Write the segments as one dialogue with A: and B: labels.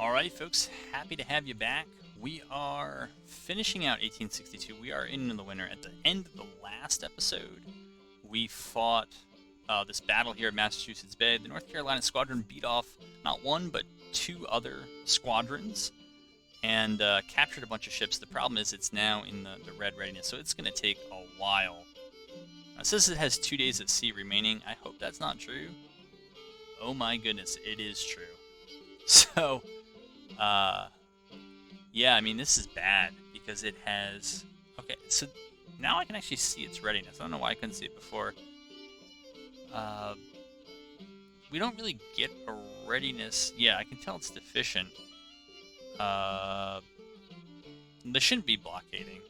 A: Alright, folks, happy to have you back. We are finishing out 1862. We are into the winter. At the end of the last episode, we fought this battle here at Massachusetts Bay. The North Carolina squadron beat off not one, but two other squadrons and captured a bunch of ships. The problem is it's now in the red readiness, so it's going to take a while. It says it has 2 days at sea remaining. I hope that's not true. Oh my goodness, it is true. So, yeah, I mean, this is bad because it has... Okay, so now I can actually see its readiness. I don't know why I couldn't see it before. We don't really get a readiness... Yeah, I can tell it's deficient. They shouldn't be blockading.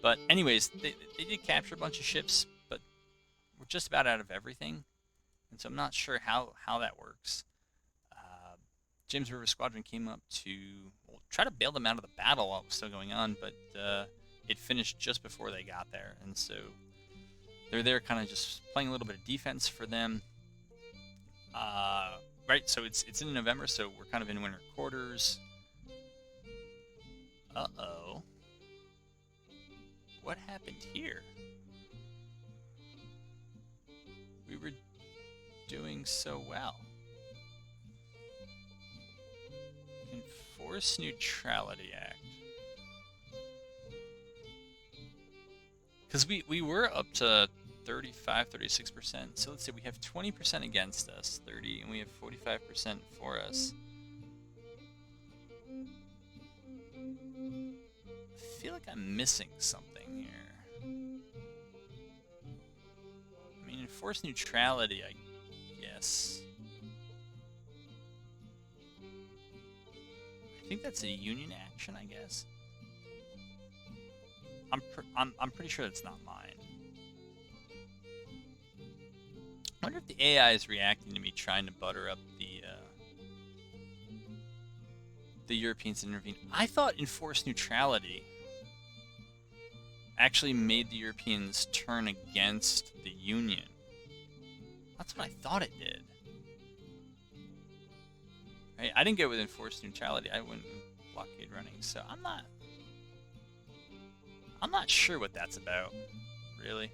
A: But anyways, they did capture a bunch of ships, but we're just about out of everything. And so I'm not sure how that works. James River Squadron came up to try to bail them out of the battle while it was still going on, but it finished just before they got there. And so they're there kind of just playing a little bit of defense for them. Right, so it's in November, so we're kind of in winter quarters. Uh-oh. What happened here? We were doing so well. Enforce Neutrality Act. Because we were up to 35-36%. So let's say we have 20% against us, 30, and we have 45% for us. I feel like I'm missing something here. I mean, enforce neutrality, I guess. I think that's a union action, I guess. I'm pretty sure that's not mine. I wonder if the AI is reacting to me trying to butter up the Europeans to intervene. I thought enforce neutrality actually made the Europeans turn against the Union. That's what I thought it did. Right? I didn't go with enforced neutrality. I went with blockade running. So I'm not sure what that's about, really.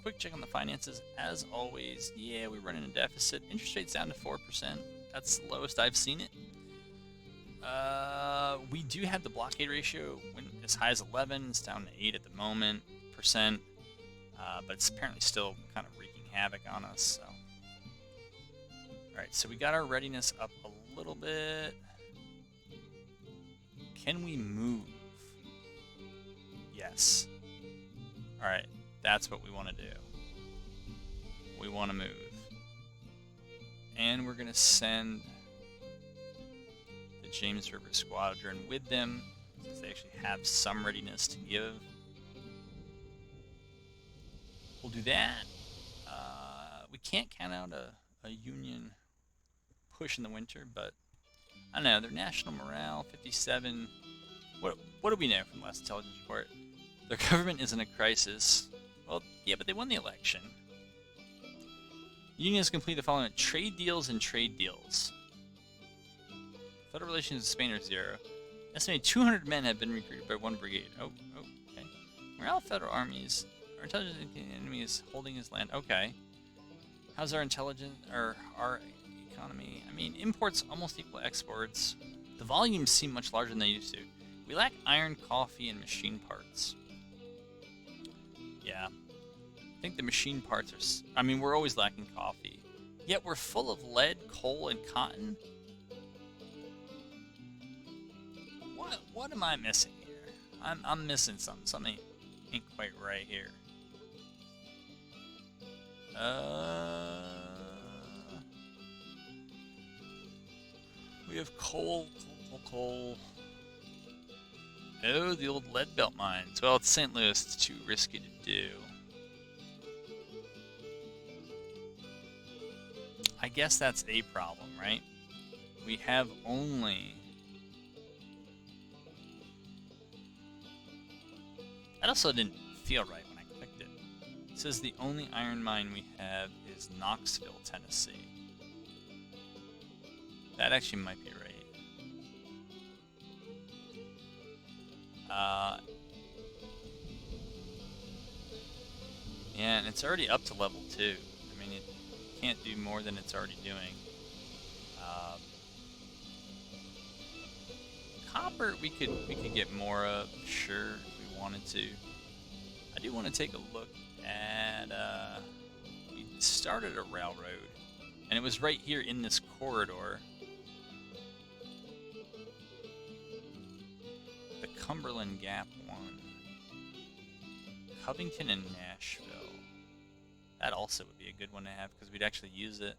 A: Quick check on the finances. As always, yeah, we're running a deficit. Interest rate's down to 4%. That's the lowest I've seen it. We do have the blockade ratio when as high as 11. It's down to 8 at the moment, percent. But it's apparently still kind of wreaking havoc on us. So, all right, so we got our readiness up a little bit. Can we move? Yes. All right, that's what we want to do. We want to move. And we're going to send the James River Squadron with them, since they actually have some readiness to give. We'll do that. We can't count out a Union push in the winter, but I don't know. Their national morale, 57. What do we know from the last intelligence report? Their government is in a crisis. Well, yeah, but they won the election. Unions complete the following: trade deals and trade deals. Federal relations with Spain are 0. Estimated 200 men have been recruited by one brigade. Oh, okay. Morale of federal armies. Our intelligence enemy is holding his land. Okay. How's our intelligence, or our economy? I mean, imports almost equal exports. The volumes seem much larger than they used to. We lack iron, coffee, and machine parts. Yeah. I think the machine parts are... I mean, we're always lacking coffee. Yet we're full of lead, coal, and cotton. What am I missing here? I'm missing something. Something ain't quite right here. We have coal. Oh, the old lead belt mines. Well, it's St. Louis. It's too risky to do. I guess that's a problem, right? We have only... That also didn't feel right when I clicked it. It says the only iron mine we have is Knoxville, Tennessee. That actually might be right. Yeah, and it's already up to level 2. I mean, it can't do more than it's already doing. Copper, we could get more of, sure, if we wanted to. I do want to take a look at. We started a railroad, and it was right here in this corridor. The Cumberland Gap one. Covington and Nashville. That also would be a good one to have because we'd actually use it.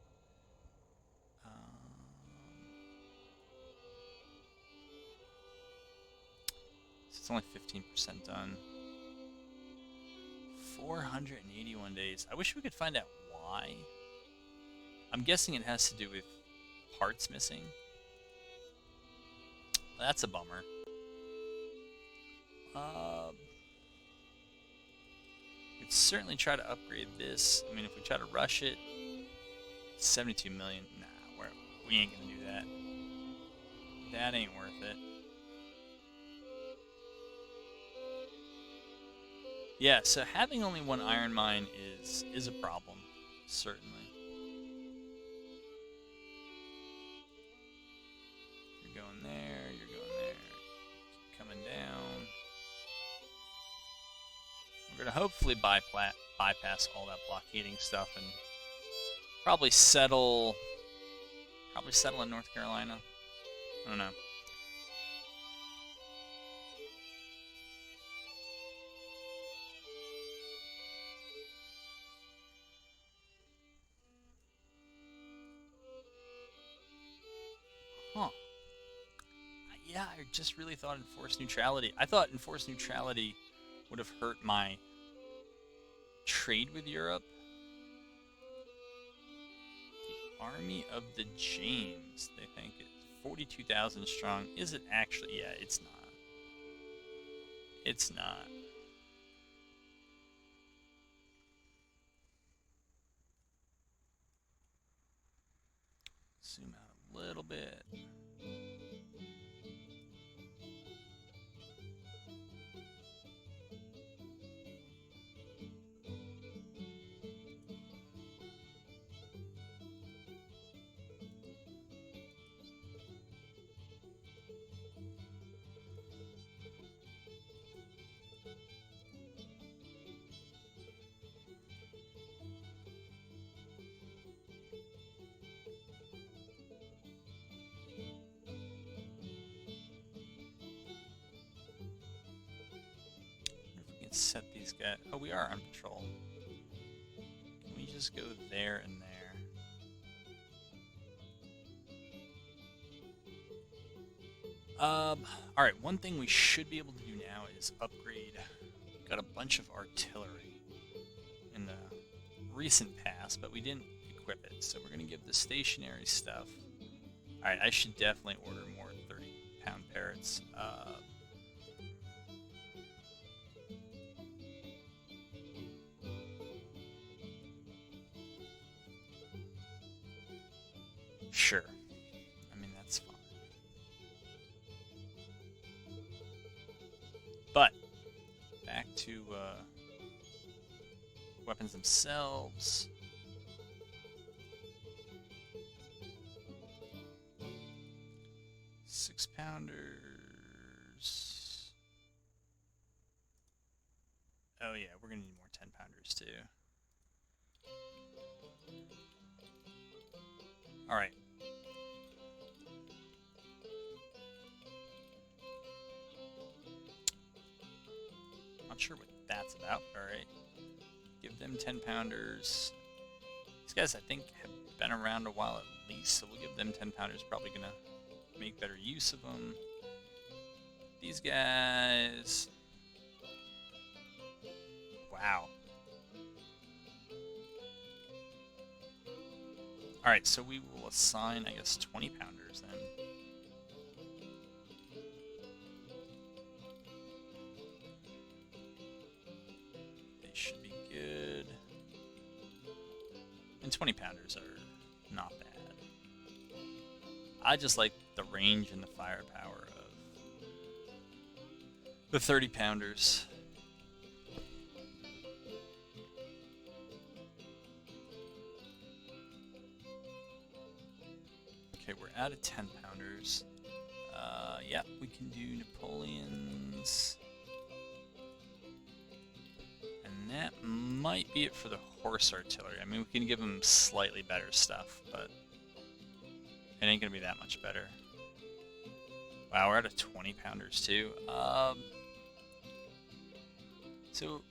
A: So it's only 15% done. 481 days. I wish we could find out why. I'm guessing it has to do with parts missing. That's a bummer. We'd certainly try to upgrade this. I mean, if we try to rush it, 72 million. Nah, we ain't gonna do that. That ain't worth it. Yeah, so having only one iron mine is a problem, certainly. You're going there, you're going there. Keep coming down. We're going to hopefully bypass all that blockading stuff and probably settle in North Carolina. I don't know. Huh. Yeah, I just really thought enforced neutrality. I thought enforced neutrality would have hurt my trade with Europe. The Army of the James, they think it's 42,000 strong. Is it actually? Yeah, it's not. It's not. Zoom out a little bit. Set these guys. Oh, we are on patrol. Can we just go there and there? Alright, one thing we should be able to do now is upgrade. We've got a bunch of artillery in the recent past, but we didn't equip it, so we're going to give the stationary stuff. Alright, I should definitely order more 30-pound parrots. Sure. I mean, that's fine. But, back to weapons themselves. Six-pounders. Oh yeah, we're going to need more 10-pounders too. Alright. Not sure what that's about. Alright. Give them 10-pounders. These guys, I think, have been around a while at least, so we'll give them 10-pounders. Probably gonna make better use of them. These guys... Wow. Alright, so we will assign, I guess, 20-pounders then. They should be good. And 20-pounders are not bad. I just like the range and the firepower of the 30-pounders. Okay, we're out of 10-pounders. Yeah, we can do Napoleons. And that might be it for the horse artillery. I mean, we can give them slightly better stuff, but it ain't gonna be that much better. Wow, we're out of 20-pounders too. So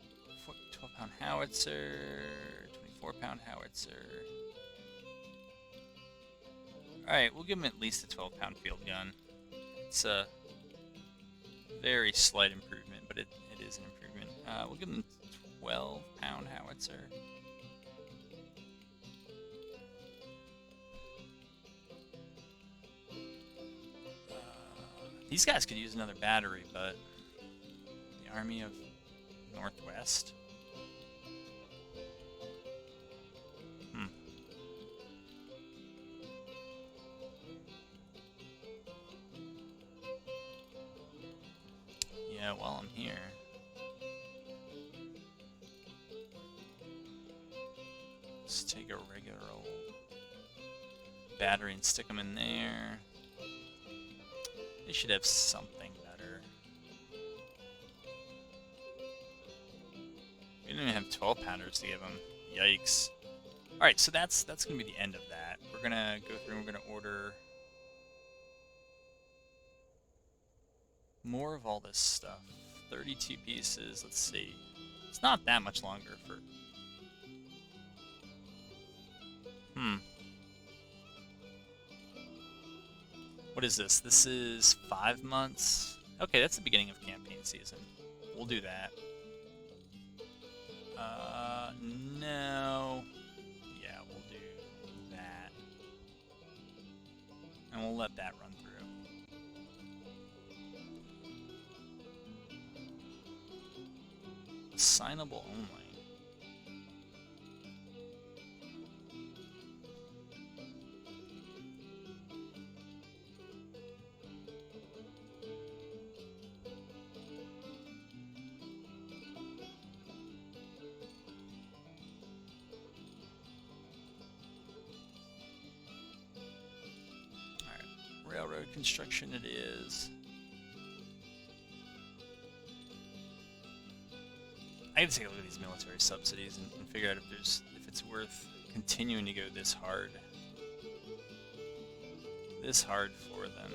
A: 12-pound howitzer, 24-pound howitzer. Alright, we'll give him at least a 12-pound field gun. It's a very slight improvement, but it is an improvement. We'll give him a 12-pound howitzer. These guys could use another battery, but the Army of Northwest? Yeah, while I'm here. Let's take a regular old battery and stick them in there. They should have something better. We didn't even have 12-pounders to give them. Yikes. Alright, so that's going to be the end of that. We're going to go through and we're going to order more of all this stuff. 32 pieces. Let's see. It's not that much longer for... What is this? This is 5 months? Okay, that's the beginning of campaign season. We'll do that. No. Yeah, we'll do that. And we'll let that run through. Assignable only. Railroad construction it is. I gotta take a look at these military subsidies and figure out if it's worth continuing to go this hard. This hard for them.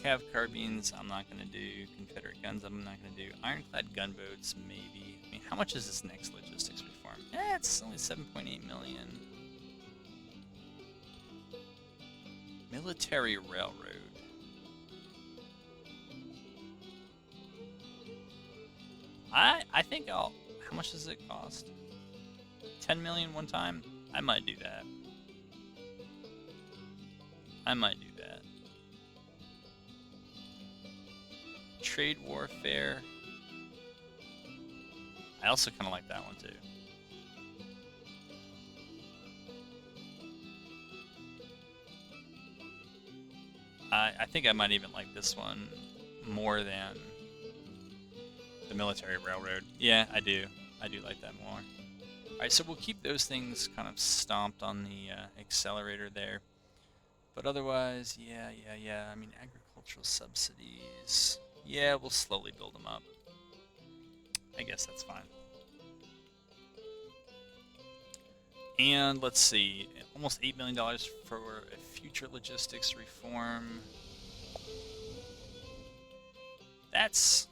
A: Cav carbines, I'm not gonna do. Confederate guns, I'm not gonna do. Ironclad gunboats, maybe. I mean, how much is this next logistics reform? It's only 7.8 million. Military railroad. I think I'll... How much does it cost? 10 million one time? I might do that. I might do that. Trade warfare. I also kind of like that one too. I think I might even like this one more than the military railroad. Yeah, I do. I do like that more. Alright, so we'll keep those things kind of stomped on the accelerator there. But otherwise, yeah. I mean, agricultural subsidies. Yeah, we'll slowly build them up. I guess that's fine. And let's see, almost $8 million for a future logistics reform. That's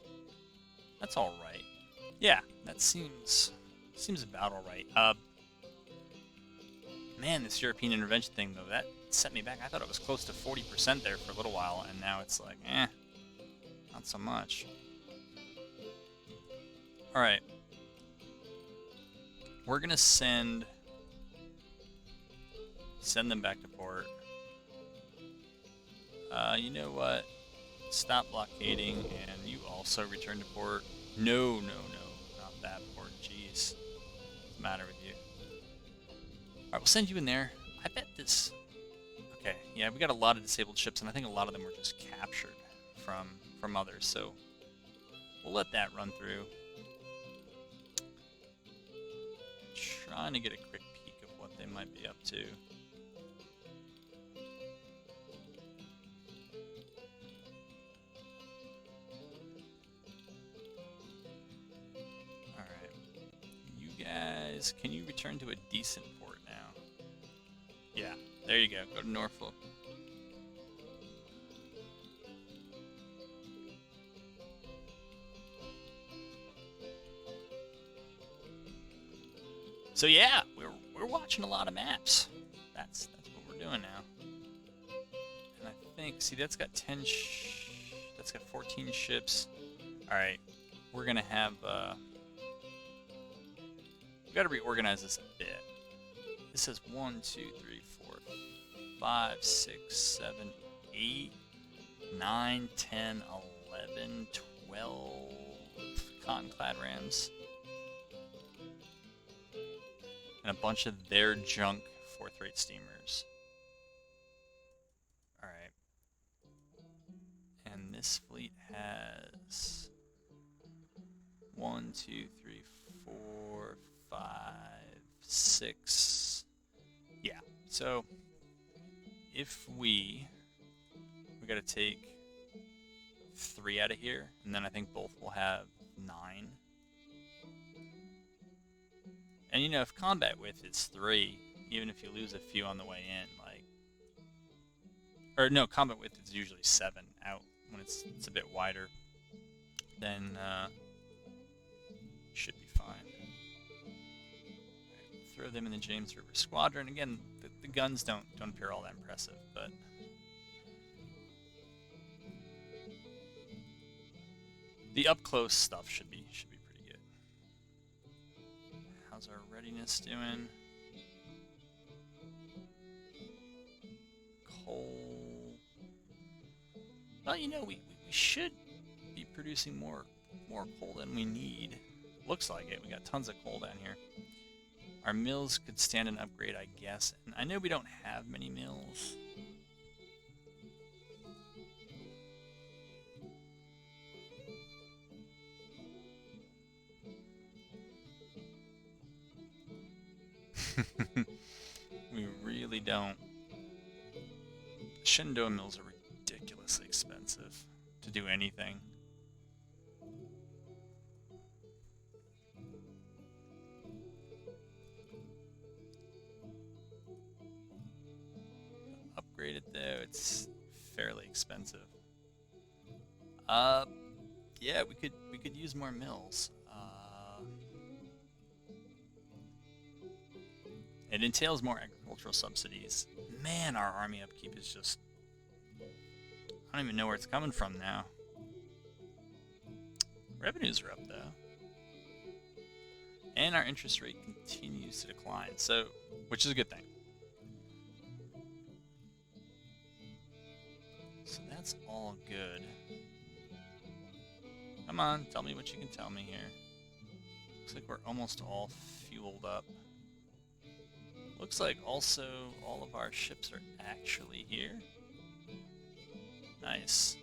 A: all right. Yeah, that seems about all right. Man, this European intervention thing though, that set me back. I thought it was close to 40% there for a little while, and now it's like, not so much. All right, we're gonna send them back to port. You know what? Stop blockading, and you also return to port. No, not that port. Jeez, what's the matter with you? All right, we'll send you in there. I bet this Yeah, we got a lot of disabled ships, and I think a lot of them were just captured from others. So we'll let that run through. Trying to get a quick peek of what they might be up to. Alright. You guys, can you return to a decent port now? Yeah, there you go. Go to Norfolk. So yeah, we're watching a lot of maps. That's what we're doing now. And I think, see, that's got 14 ships. All right, we're gonna have we got to reorganize this a bit. This says 1, 2, 3, 4, 5, 6, 7, 8, 9, 10, 11, 12 cotton-clad rams. And a bunch of their junk fourth-rate steamers. Alright. And this fleet has 1, 2, 3, 4, 5, 6. Yeah. So if we got to take 3 out of here, and then I think both will have 9. And you know, if combat width is 3, even if you lose a few on the way in, like, or no, combat width is usually 7 out when it's a bit wider, then should be fine. Right, throw them in the James River Squadron. Again, the guns don't appear all that impressive, but the up close stuff should be pretty good. How's our readiness doing? Coal. Well, you know, we should be producing more coal than we need. Looks like it. We got tons of coal down here. Our mills could stand an upgrade, I guess. And I know we don't have many mills. We really don't. Shenandoah mills are ridiculously expensive to do anything. Upgraded though, it's fairly expensive. Yeah, we could use more mills. It entails more agricultural subsidies. Man, our army upkeep is just... I don't even know where it's coming from now. Revenues are up, though. And our interest rate continues to decline, so, which is a good thing. So that's all good. Come on, tell me what you can tell me here. Looks like we're almost all fueled up. Looks like also all of our ships are actually here. Nice.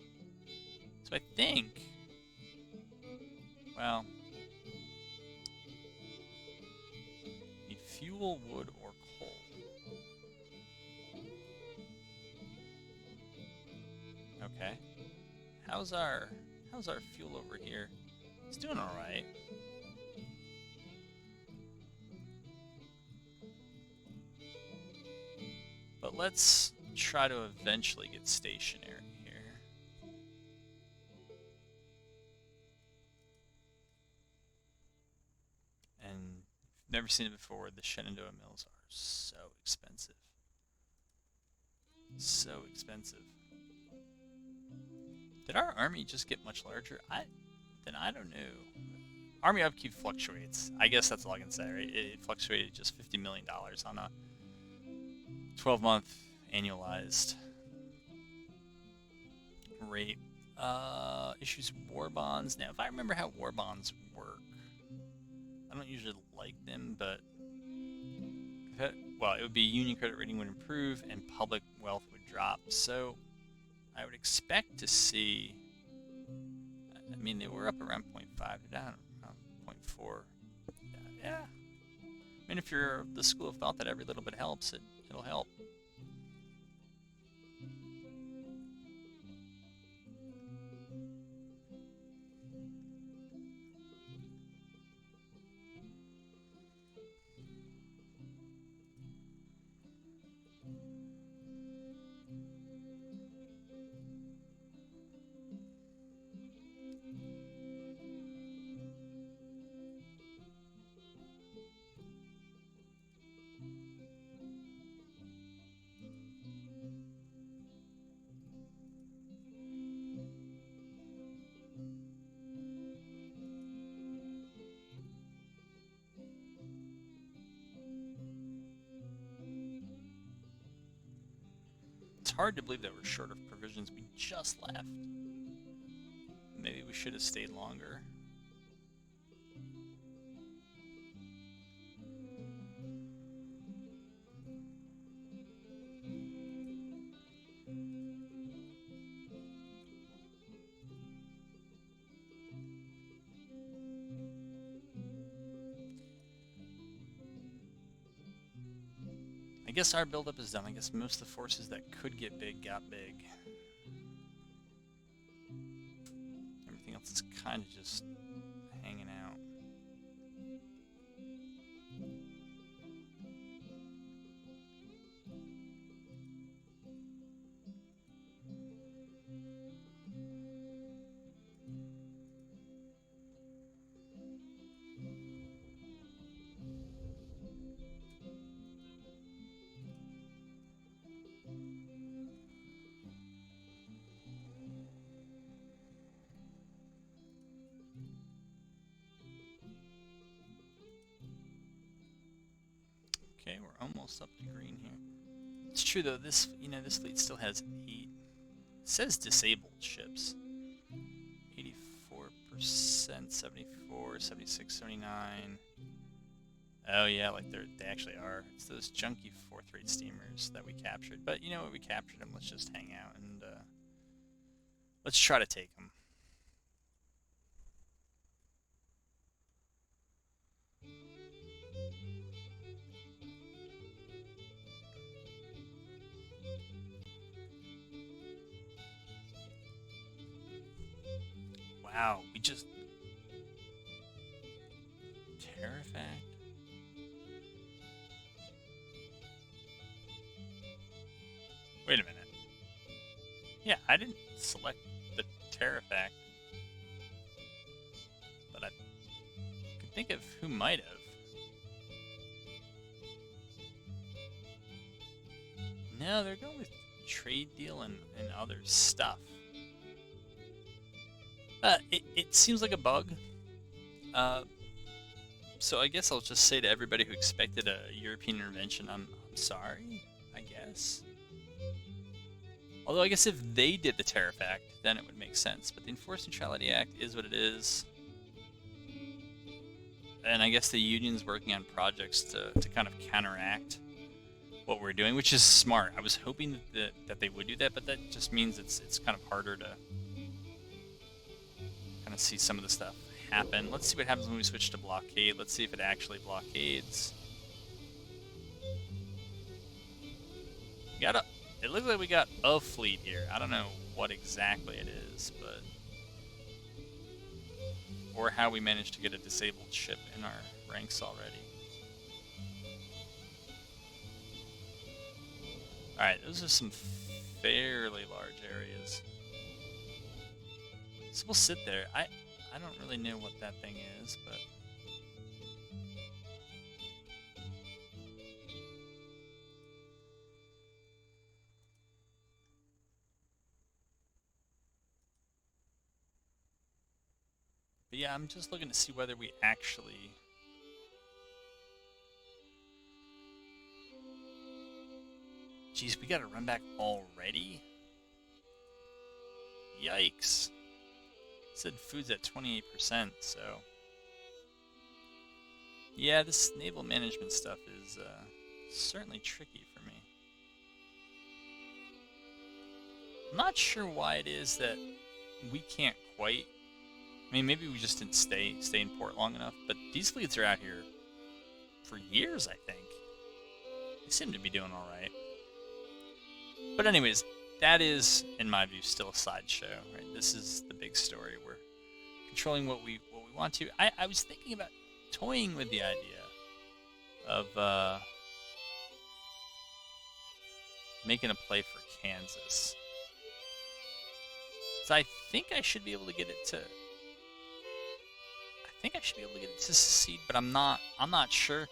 A: So I think, well, need fuel, wood, or coal. Okay. How's our fuel over here? It's doing all right. But let's try to eventually get stationary here. And if you've never seen it before, the Shenandoah mills are so expensive. So expensive. Did our army just get much larger? I don't know. Army upkeep fluctuates. I guess that's all I can say, right? It fluctuated just $50 million on a 12-month annualized rate. Issues war bonds. Now, if I remember how war bonds work, I don't usually like them, but well, it would be union credit rating would improve and public wealth would drop. So I would expect to see, I mean, they were up around 0.5, they're down around 0.4. Yeah. I mean, if you're the school of thought that every little bit helps, it'll help. It's hard to believe that we're short of provisions. We just left. Maybe we should have stayed longer. I guess our buildup is done. I guess most of the forces that could get big got big. Everything else is kind of just hanging out. Okay, we're almost up to green here. It's true though, this fleet still has 8. It says disabled ships. 84%, 74, 76, 79. Oh yeah, like they actually are. It's those junky 4th-rate steamers that we captured. But you know what, we captured them. Let's just hang out and let's try to take them. Wow, we just... Terrifact? Wait a minute. Yeah, I didn't select the Terrifact. But I could think of who might have. No, they're going with trade deal and other stuff. It seems like a bug. So I guess I'll just say to everybody who expected a European intervention, I'm sorry, I guess. Although I guess if they did the Tariff Act, then it would make sense. But the Enforced Neutrality Act is what it is. And I guess the union's working on projects to kind of counteract what we're doing, which is smart. I was hoping that they would do that, but that just means it's kind of harder to kind of see some of the stuff happen. Let's see what happens when we switch to blockade. Let's see if it actually blockades. It looks like we got a fleet here. I don't know what exactly it is, but... Or how we managed to get a disabled ship in our ranks already. Alright, those are some fairly large areas. So we'll sit there. I don't really know what that thing is, but... But yeah, I'm just looking to see whether we actually... Jeez, we gotta run back already? Yikes. It said food's at 28%, so... Yeah, this naval management stuff is certainly tricky for me. I'm not sure why it is that we can't quite. I mean, maybe we just didn't stay in port long enough. But these fleets are out here for years, I think. They seem to be doing all right. But anyways, that is, in my view, still a sideshow. Right? This is the big story. We're controlling what we want to. I was thinking about toying with the idea of making a play for Kansas. So I think I should be able to get it to. I think I should be able to get it to secede, but I'm not sure.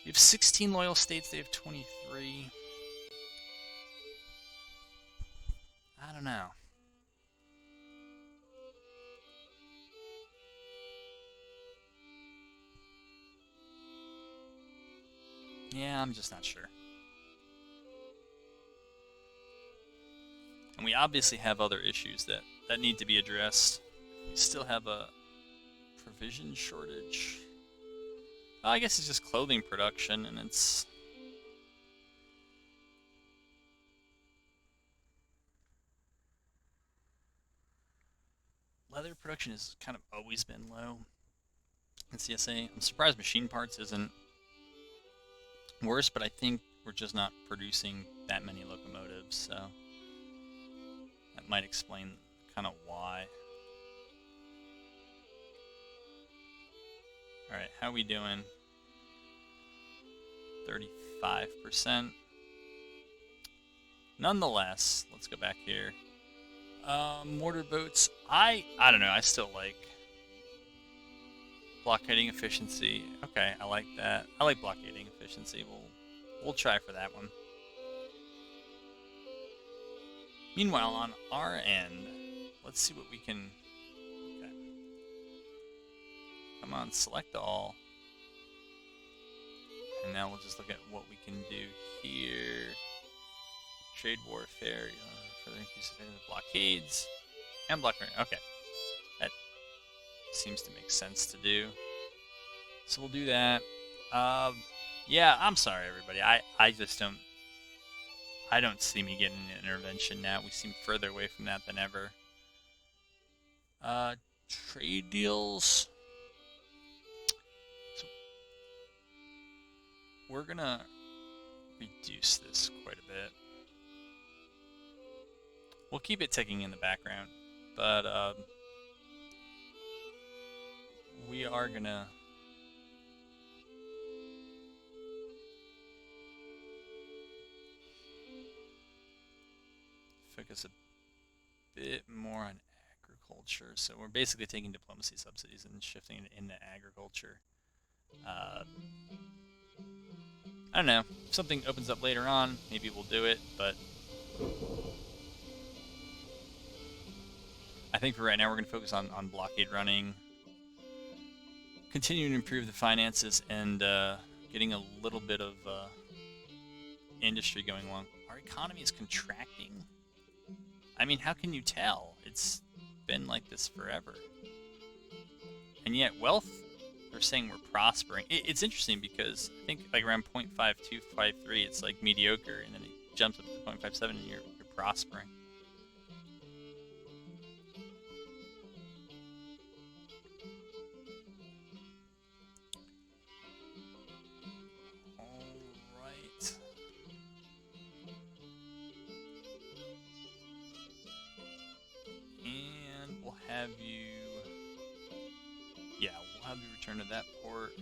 A: We have 16 loyal states. They have 23. I don't know. Yeah, I'm just not sure. And we obviously have other issues that need to be addressed. We still have a provision shortage. I guess it's just clothing production, and it's... Leather production has kind of always been low in CSA. I'm surprised machine parts isn't worse, but I think we're just not producing that many locomotives, so that might explain kind of why. Alright, how we doing? 35%. Nonetheless, let's go back here. Mortar boats. I don't know. I still like blockading efficiency. Okay, I like that. I like blockading efficiency. We'll try for that one. Meanwhile, on our end, let's see what we can. Okay. Come on, select all. And now we'll just look at what we can do here. Trade warfare, further increase the blockades, and blockade. Okay, that seems to make sense to do. So we'll do that. Yeah, I'm sorry, everybody. I just don't. I don't see me getting an intervention now. We seem further away from that than ever. Trade deals. So we're gonna reduce this quite a bit. We'll keep it ticking in the background, but we are gonna focus a bit more on agriculture. So we're basically taking diplomacy subsidies and shifting it into agriculture. I don't know. If something opens up later on, maybe we'll do it, but I think for right now we're going to focus on blockade running, continuing to improve the finances, and getting a little bit of industry going along. Our economy is contracting. I mean, how can you tell? It's been like this forever. And yet wealth, they're saying we're prospering. It's interesting because I think like around 0.5253 it's like mediocre, and then it jumps up to 0.57 and you're prospering. Have you... Yeah, we'll have you return to that port.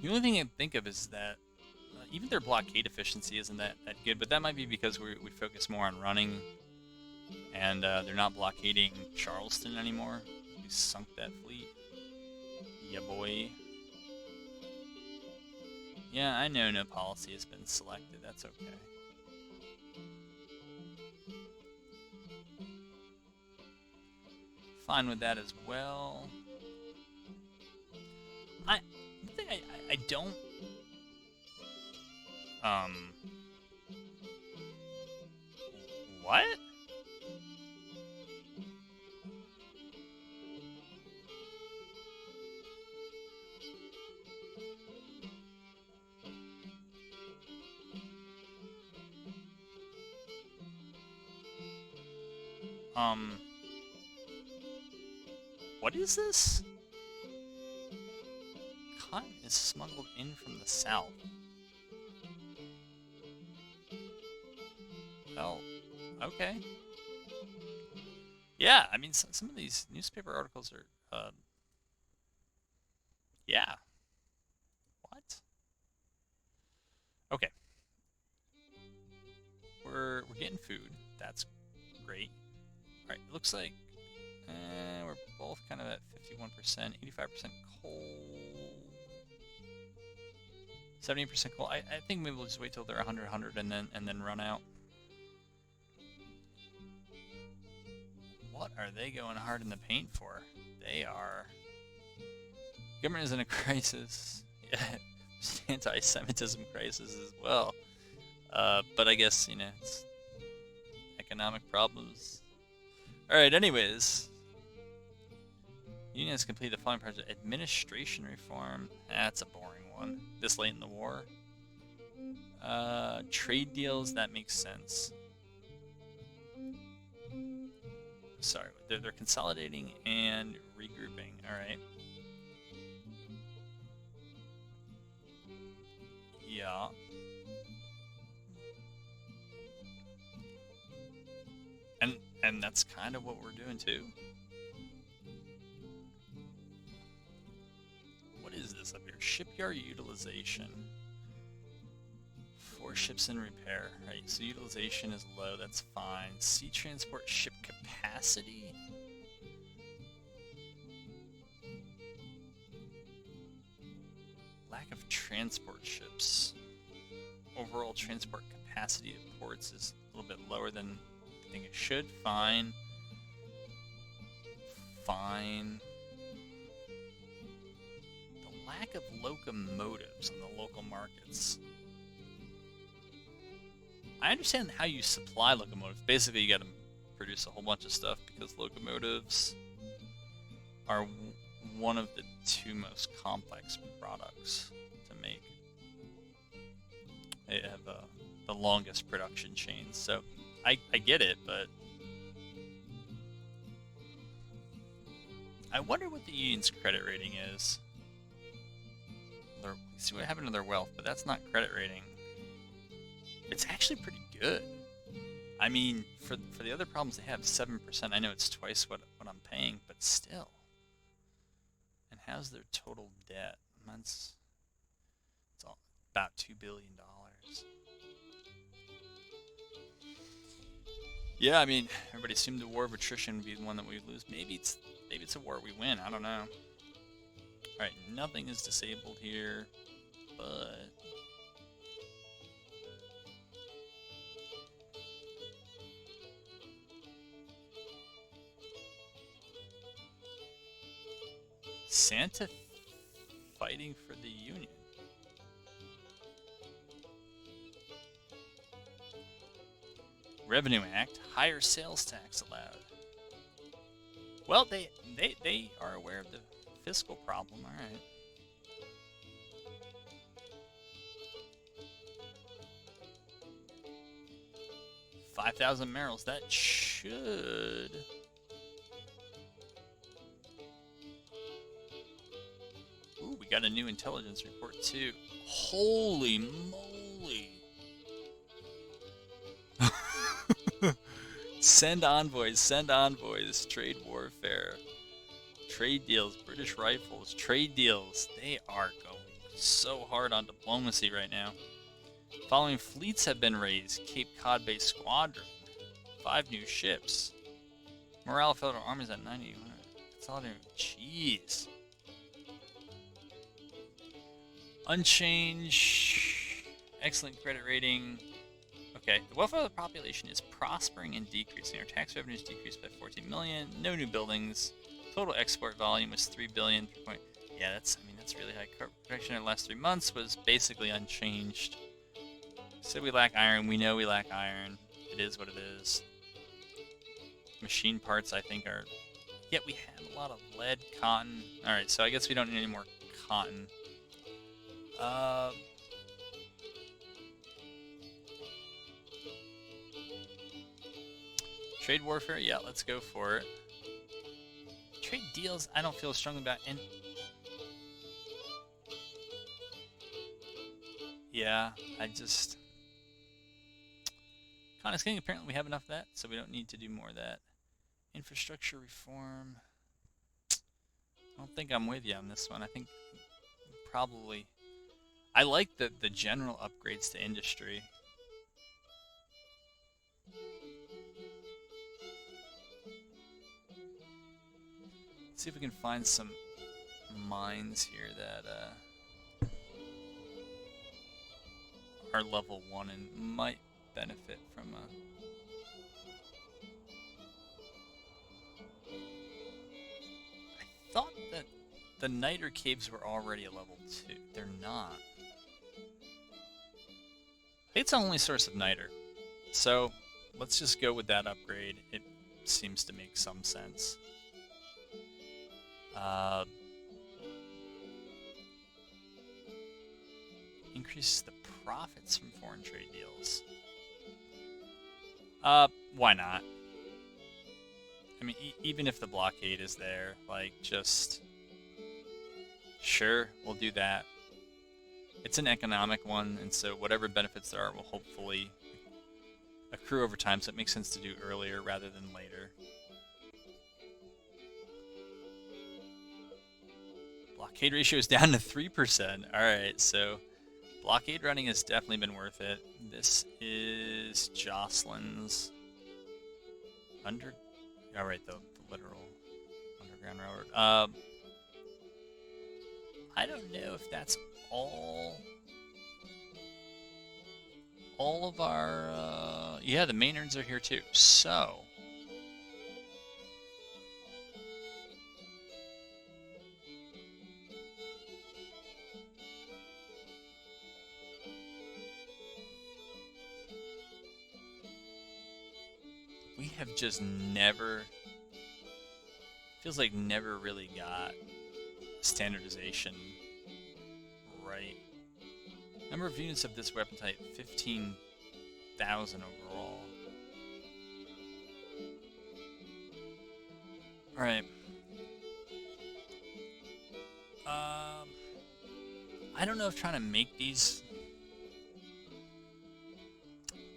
A: The only thing I can think of is that even their blockade efficiency isn't that good, but that might be because we focus more on running, and they're not blockading Charleston anymore. We sunk that fleet. Yeah, boy. Yeah, I know no policy has been selected. That's okay. Fine with that as well. I think I don't what? What is this? Cotton is smuggled in from the south. Well, okay. Yeah, I mean, some of these newspaper articles are, yeah. What? Okay. We're getting food. That's great. All right, it looks like we're both kind of at 51%, 85% coal, 70% coal. I think maybe we'll just wait till they're 100, and then run out. What are they going hard in the paint for? They are. Government is in a crisis. Yeah, anti-Semitism crisis as well. But I guess, it's economic problems. Alright, anyways. Union has completed the following project. Administration reform. That's a boring one. This late in the war. Trade deals, that makes sense. Sorry, they're consolidating and regrouping. Alright. Yeah. And that's kind of what we're doing too. What is this up here? Shipyard utilization. 4 ships in repair. Right, so utilization is low, that's fine. Sea transport ship capacity. Lack of transport ships. Overall transport capacity at ports is a little bit lower than I think it should. Fine. Fine. The lack of locomotives on the local markets. I understand how you supply locomotives. Basically, you got to produce a whole bunch of stuff because locomotives are one of the 2 most complex products to make. They have the longest production chains, so I get it, but I wonder what the union's credit rating is. See what happened to their wealth, but that's not credit rating. It's actually pretty good. I mean, for the other problems they have, 7%. I know it's twice what I'm paying, but still. And how's their total debt? It's all about $2 billion. Yeah, I mean, everybody assumed the war of attrition would be the one that we lose. Maybe it's a war we win. I don't know. All right, nothing is disabled here, but Santa fighting for the Union. Revenue Act, higher sales tax allowed. Well, they are aware of the fiscal problem. All right. $5,000 barrels. That should. Ooh, we got a new intelligence report too. Holy moly! Send envoys, trade warfare, trade deals, British rifles, trade deals. They are going so hard on diplomacy right now. Following fleets have been raised. Cape Cod Bay Squadron, 5 new ships. Morale of federal armies at 90. Consolidating. Jeez. Unchanged. Excellent credit rating. Okay, the welfare of the population is prospering and decreasing. Our tax revenues decreased by 14 million. No new buildings. Total export volume was 3 billion. Yeah, that's really high. Production in the last 3 months was basically unchanged. Said we lack iron. We know we lack iron. It is what it is. Machine parts, I think, are. Yet we had a lot of lead, cotton. All right, so I guess we don't need any more cotton. Trade warfare? Yeah, let's go for it. Trade deals, I don't feel strongly about. And yeah, I just... Connex King, apparently we have enough of that, so we don't need to do more of that. Infrastructure reform. I don't think I'm with you on this one. I think probably... I like the general upgrades to industry. Let's see if we can find some mines here that are level 1 and might benefit from a... I thought that the Niter Caves were already a level 2. They're not. It's the only source of Niter. So let's just go with that upgrade. It seems to make some sense. Increases the profits from foreign trade deals. Why not? I mean, even if the blockade is there, like, just... Sure, we'll do that. It's an economic one, and so whatever benefits there are will hopefully accrue over time, so it makes sense to do earlier rather than later. Blockade ratio is down to 3%. Alright, so blockade running has definitely been worth it. This is Jocelyn's Alright, the literal Underground Railroad. I don't know if that's all of our... yeah, the Maynards are here too, so... We have just never... Feels like never really got standardization right. Number of units of this weapon type, 15,000 overall. Alright. I don't know if trying to make these...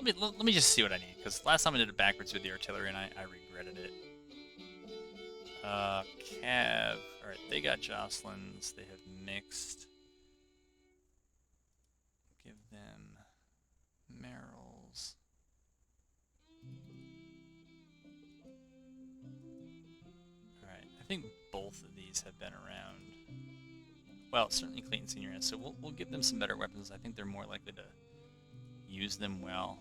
A: Let me just see what I need, because last time I did it backwards with the artillery and I regretted it. Cav. Alright, they got Jocelyn's. They have mixed. Give them Merrill's. Alright, I think both of these have been around. Well, certainly Clayton Sr. has, so we'll give them some better weapons. I think they're more likely to use them well.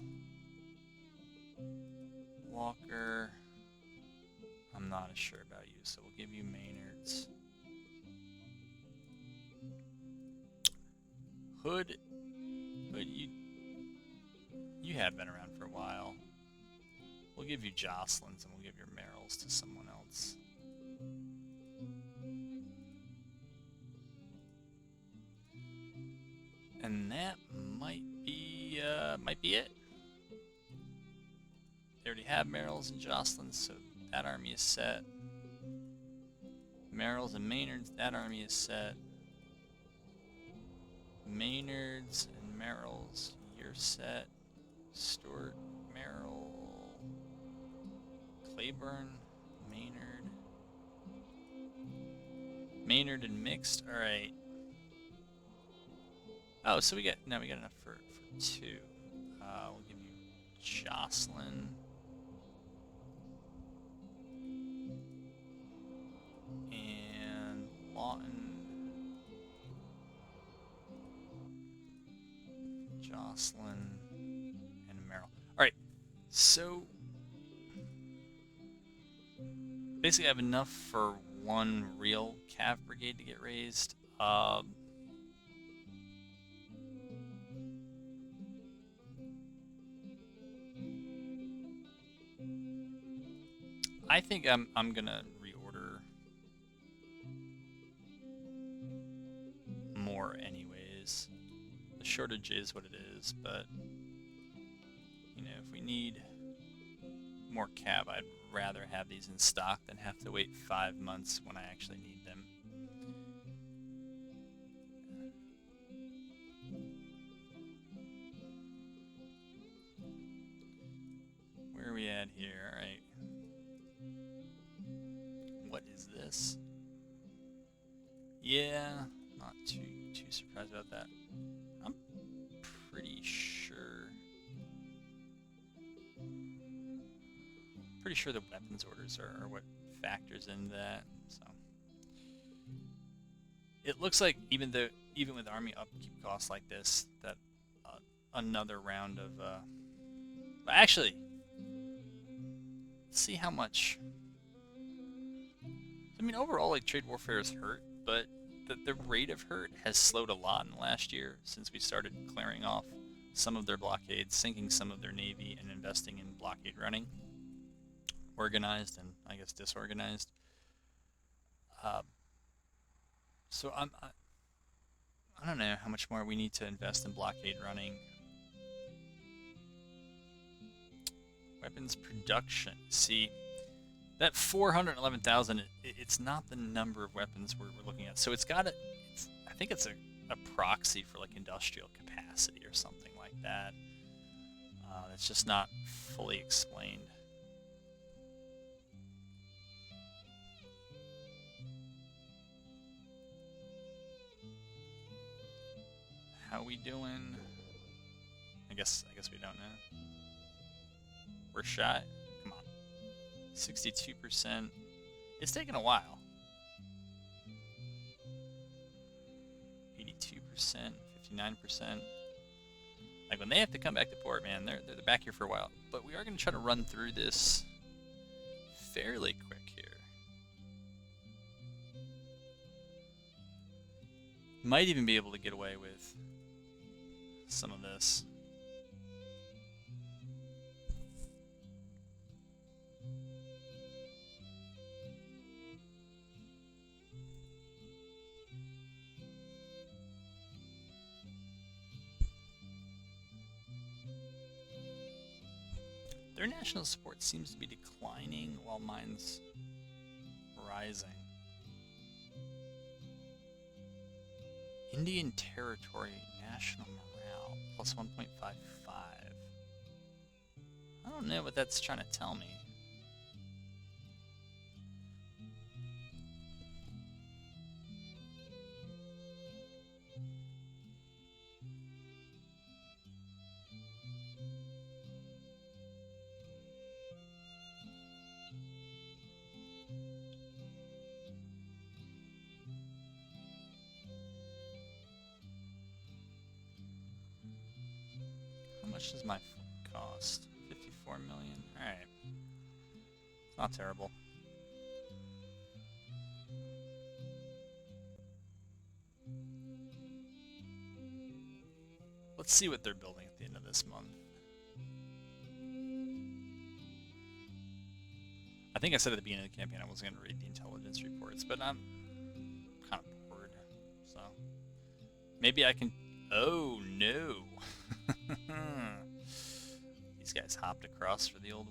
A: Walker... I'm not as sure about you, so we'll give you Maynard's. Hood, you have been around for a while. We'll give you Jocelyn's and we'll give your Merrill's to someone else. And that might be it. They already have Merrill's and Jocelyn's, so that army is set. Merrill's and Maynard's, that army is set. Maynard's and Merrill's, you're set. Stuart, Merrill, Claiborne, Maynard and mixed. All right. Oh, so we got enough for two. We'll give you Jocelyn. And Lawton. Jocelyn. And Merrill. Alright. So basically I have enough for one real cav brigade to get raised. I think I'm gonna reorder more anyways. The shortage is what it is, but you know, if we need more cav. I'd rather have these in stock than have to wait 5 months when I actually need them. Where are we at here? Alright. What is this? Yeah, not too surprised about that. I'm pretty sure the weapons orders are what factors in that. So it looks like even with army upkeep costs like this, that another round of actually, let's see how much. I mean, overall, like, trade warfare is hurt, but the rate of hurt has slowed a lot in the last year since we started clearing off some of their blockades, sinking some of their navy, and investing in blockade running. Organized and, I guess, disorganized. So I don't know how much more we need to invest in blockade running. Weapons production. See, that 411,000, it's not the number of weapons we're looking at. So I think it's a proxy for like industrial capacity or something like that. That's just not fully explained. How we doing? I guess we don't know. We're shot. Come on. 62%. It's taken a while. 82%, 59%. Like, when they have to come back to port, man, they're back here for a while. But we are going to try to run through this fairly quick here. Might even be able to get away with some of this. Their national support seems to be declining while mine's rising. Indian Territory national morale plus 1.55. I don't know what that's trying to tell me. How much does my fleet cost? 54 million. Alright. It's not terrible. Let's see what they're building at the end of this month. I think I said at the beginning of the campaign I wasn't going to read the intelligence reports, but I'm kind of bored. So maybe I can... Oh, no. These guys hopped across for the old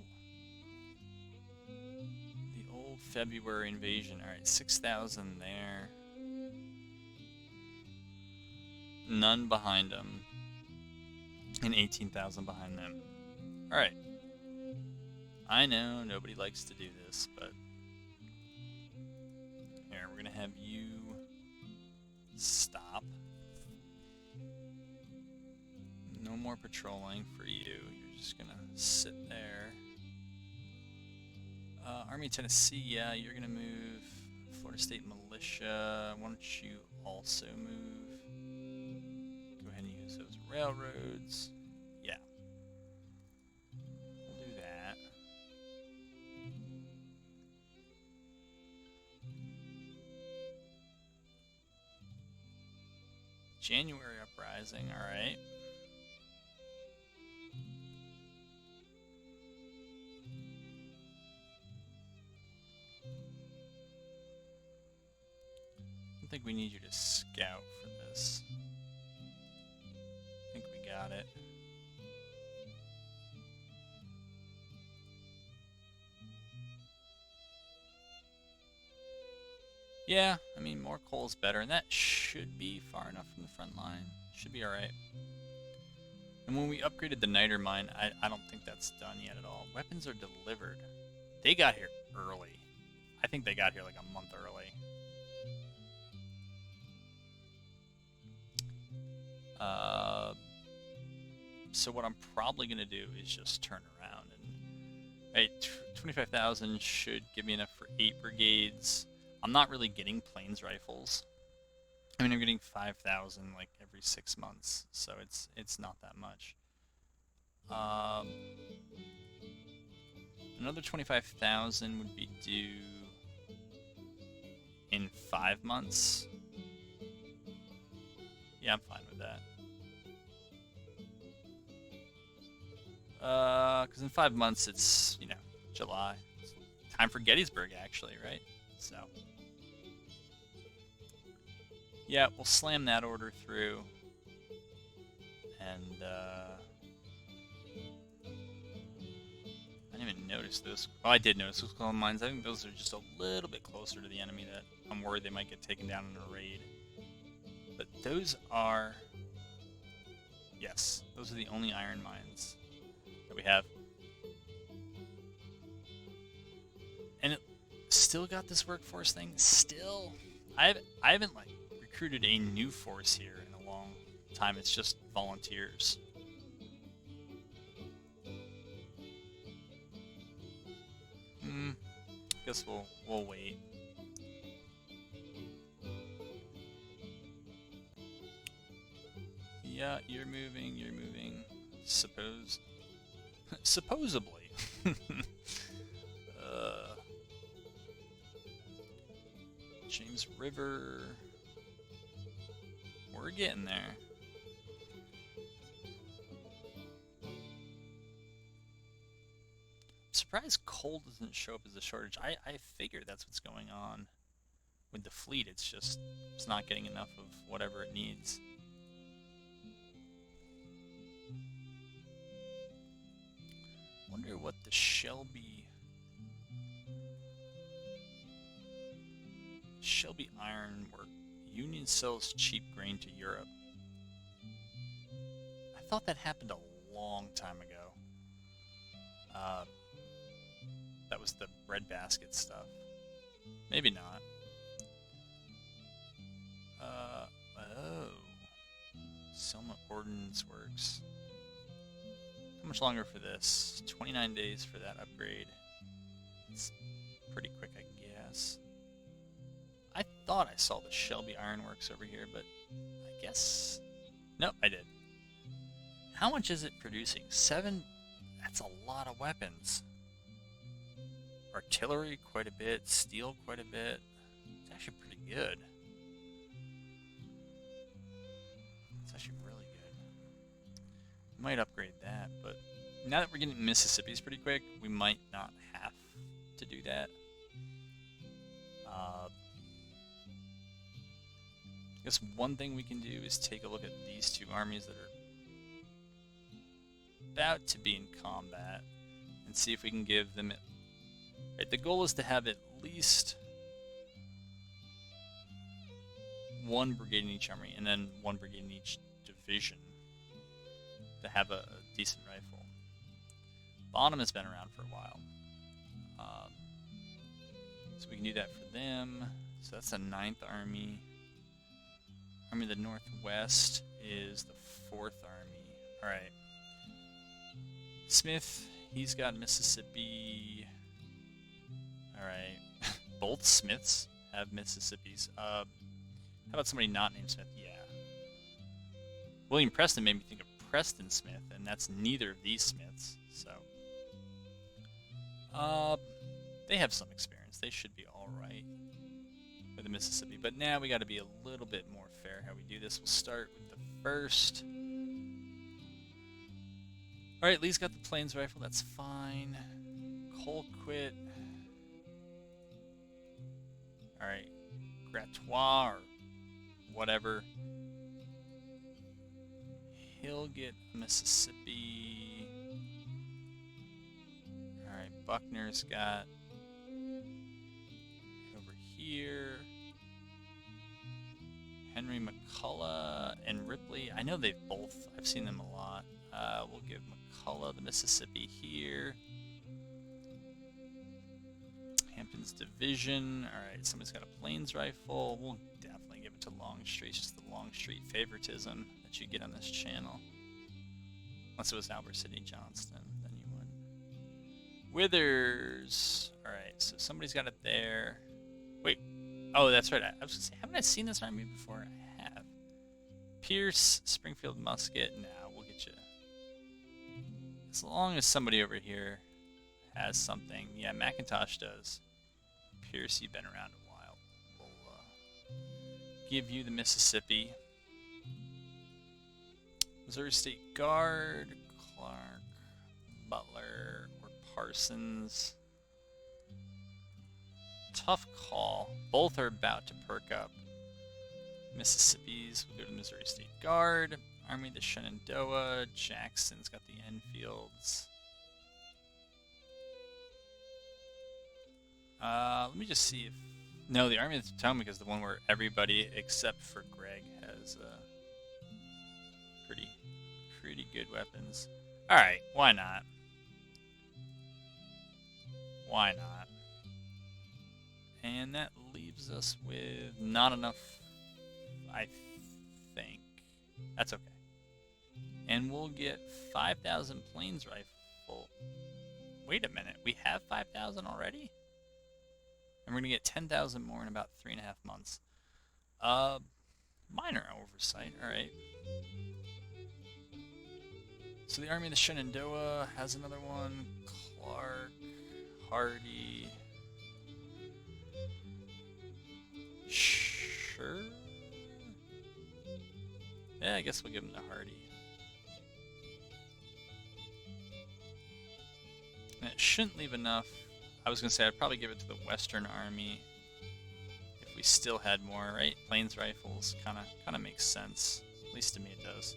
A: February invasion. Alright, 6,000 there. None behind them. And 18,000 behind them. Alright. I know nobody likes to do this, but here, we're going to have you stop. No more patrolling for you. You're just going to sit there. Army Tennessee, yeah, you're going to move. Florida State Militia, why don't you also move? Go ahead and use those railroads. Yeah. We'll do that. January uprising, alright. I think we need you to scout for this. I think we got it. Yeah, I mean, more coal is better, and that should be far enough from the front line. Should be alright. And when we upgraded the niter mine, I don't think that's done yet at all. Weapons are delivered. They got here early. I think they got here like a month early. So what I'm probably going to do is just turn around and... Right, 25,000 should give me enough for 8 brigades. I'm not really getting planes rifles. I mean, I'm getting 5,000 like every 6 months, so it's not that much. Another 25,000 would be due in 5 months. Yeah, I'm fine with that. Because in 5 months it's, you know, July. It's time for Gettysburg, actually, right? So, yeah, we'll slam that order through. And, I didn't even notice those. Oh, I did notice those coal mines. I think those are just a little bit closer to the enemy that I'm worried they might get taken down in a raid. But those are... Yes, those are the only iron mines that we have. And it still got this workforce thing. Still, I haven't like recruited a new force here in a long time. It's just volunteers. Guess we'll wait. Yeah, you're moving. Supposedly. James River. We're getting there. I'm surprised coal doesn't show up as a shortage. I figured that's what's going on with the fleet. It's not getting enough of whatever it needs. Wonder what the Shelby Ironwork. Union sells cheap grain to Europe. I thought that happened a long time ago. That was the breadbasket stuff. Maybe not. Oh. Selma Ordnance Works. How much longer for this? 29 days for that upgrade. It's pretty quick, I guess. I thought I saw the Shelby Ironworks over here, but I guess... Nope, I did. How much is it producing? 7? That's a lot of weapons. Artillery, quite a bit. Steel, quite a bit. It's actually pretty good. It's actually really good. Might upgrade that, but now that we're getting Mississippi's pretty quick, we might not have to do that. I guess one thing we can do is take a look at these two armies that are about to be in combat and see if we can give them... Right, the goal is to have at least 1 brigade in each army and then 1 brigade in each division to have a decent rifle. Bonham has been around for a while. So we can do that for them. So that's the 9th Army. Army of the Northwest is the 4th Army. Alright. Smith, he's got Mississippi. Alright. Both Smiths have Mississippis. How about somebody not named Smith? Yeah. William Preston made me think of Preston Smith, and that's neither of these Smiths, so... they have some experience. They should be alright with the Mississippi, but now we gotta be a little bit more fair how we do this. We'll start with the first. Alright, Lee's got the plains rifle, that's fine. Colquitt. Alright, Gratois, or whatever. He'll get Mississippi. Alright, Buckner's got over here. McCullough and Ripley. I know they've both. I've seen them a lot. We'll give McCullough the Mississippi here. Hampton's Division. All right, somebody's got a Plains Rifle. We'll definitely give it to Longstreet. It's just the Longstreet favoritism that you get on this channel. Unless it was Albert Sidney Johnston, then you wouldn't. Withers. All right, so somebody's got it there. Wait. Oh, that's right. I was gonna say, haven't I seen this army before? I have. Pierce, Springfield Musket. Nah, we'll get you. As long as somebody over here has something. Yeah, McIntosh does. Pierce, you've been around a while. We'll give you the Mississippi. Missouri State Guard, Clark, Butler, or Parsons. Tough call. Both are about to perk up. Mississippi's, we'll go to the Missouri State Guard. Army of the Shenandoah. Jackson's got the Enfields. Let me just see if... No, the Army of the Potomac is the one where everybody except for Greg has pretty good weapons. Alright, why not? Why not? And that leaves us with not enough, I think. That's okay. And we'll get 5,000 Plains Rifle. Wait a minute, we have 5,000 already? And we're going to get 10,000 more in about 3.5 months. Minor oversight, alright. So the Army of the Shenandoah has another one. Clark, Hardy. Sure. Yeah, I guess we'll give him to Hardy. And it shouldn't leave enough. I was going to say I'd probably give it to the Western Army if we still had more, right? Plains Rifles kind of makes sense. At least to me it does.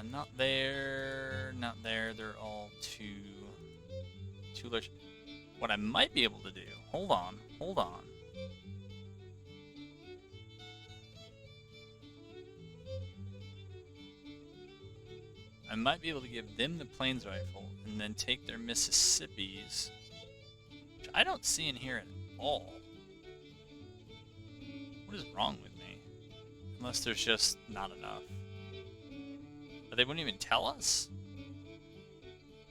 A: Not there, not there. They're all too large. What I might be able to do, hold on. I might be able to give them the Plains Rifle and then take their Mississippis, which I don't see in here at all. What is wrong with me? Unless there's just not enough. But they wouldn't even tell us?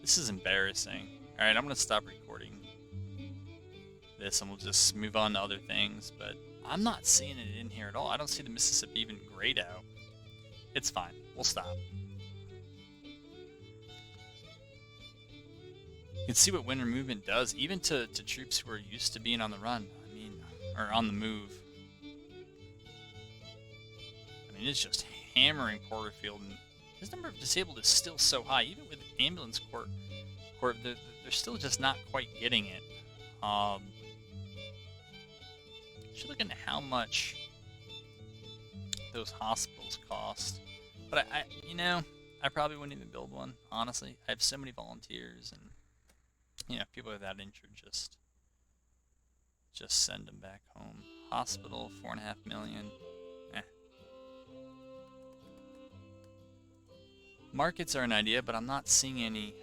A: This is embarrassing. Alright, I'm going to stop recording this and we'll just move on to other things, but I'm not seeing it in here at all. I don't see the Mississippi even grayed out. It's fine. We'll stop. You can see what winter movement does, even to troops who are used to being on the run. I mean, or on the move. I mean, it's just hammering Porterfield, and his number of disabled is still so high. Even with ambulance corps, they're still just not quite getting it. Should look into how much those hospitals cost. But I probably wouldn't even build one, honestly. I have so many volunteers, and people without injured, just send them back home. Hospital, 4.5 million. Markets are an idea, but I'm not seeing any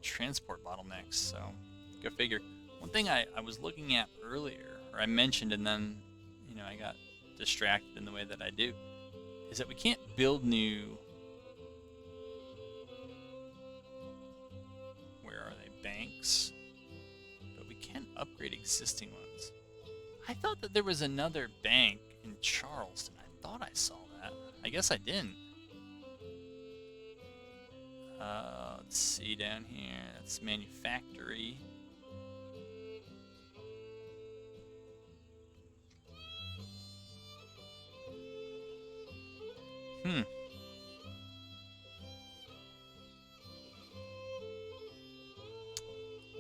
A: transport bottlenecks, so go figure. One thing I was looking at earlier, or I mentioned, and then I got distracted in the way that I do, is that we can't build new. Where are they? Banks. But we can upgrade existing ones. I thought that there was another bank in Charleston. I thought I saw that. I guess I didn't. Let's see down here. That's manufactory.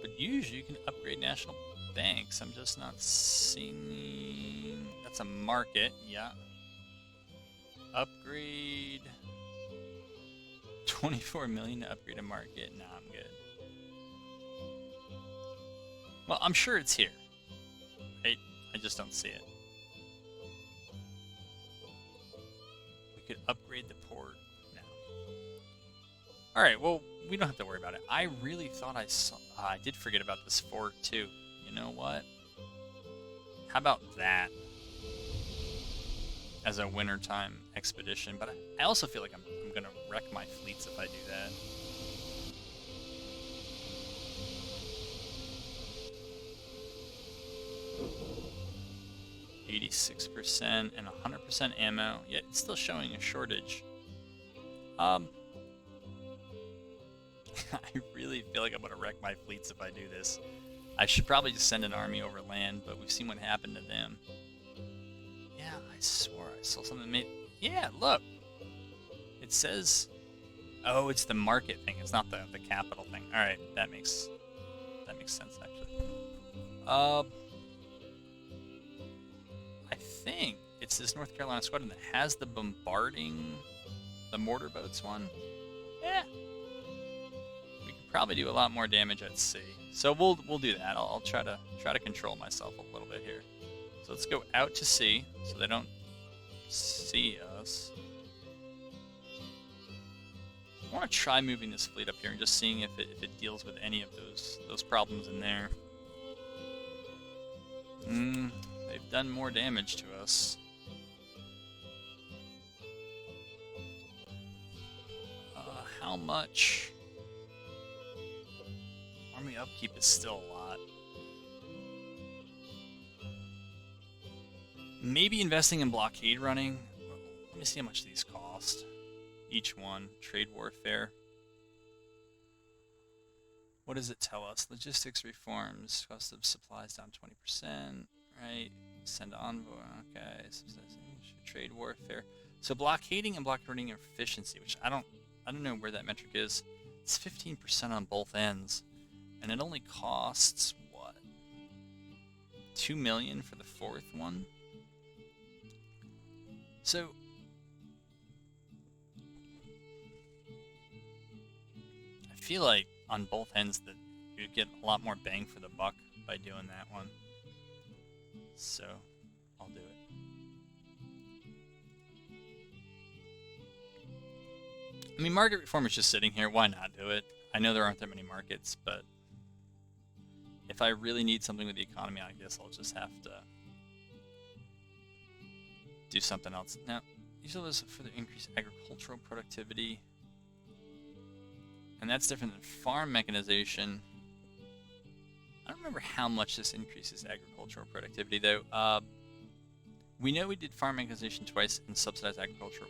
A: But usually you can upgrade national banks. I'm just not seeing... That's a market, yeah. Upgrade... 24 million to upgrade a market? Nah, I'm good. Well, I'm sure it's here. Right? I just don't see it. could upgrade the port. No. All right, well, we don't have to worry about it. I really thought I saw... I did forget about this fort, too. You know what? How about that as a wintertime expedition? But I also feel like I'm going to wreck my fleets if I do that. %, and 100% ammo, yet it's still showing a shortage. I really feel like I'm going to wreck my fleets if I do this. I should probably just send an army over land, but we've seen what happened to them. Yeah, I swore I saw something made... Yeah, look! It says... Oh, it's the market thing. It's not the capital thing. Alright, that makes sense, actually. I think it's this North Carolina squadron that has the bombarding... the mortar boats one. Yeah. We could probably do a lot more damage at sea. So we'll do that. I'll try to control myself a little bit here. So let's go out to sea so they don't see us. I want to try moving this fleet up here and just seeing if it deals with any of those problems in there. They've done more damage to us. How much? Army upkeep is still a lot. Maybe investing in blockade running. Let me see how much these cost. Each one. Trade warfare. What does it tell us? Logistics reforms. Cost of supplies down 20%. Right. Send envoy. Okay. Trade warfare. So blockading and blockade running efficiency, which I don't know where that metric is. It's 15% on both ends. And it only costs, what? 2 million for the fourth one? So... I feel like on both ends that you get a lot more bang for the buck by doing that one. So, I'll do it. I mean, market reform is just sitting here. Why not do it? I know there aren't that many markets, but if I really need something with the economy, I guess I'll just have to do something else. Now, these are those for the increased agricultural productivity. And that's different than farm mechanization. I don't remember how much this increases agricultural productivity, though. We know we did farm mechanization twice and subsidized agriculture.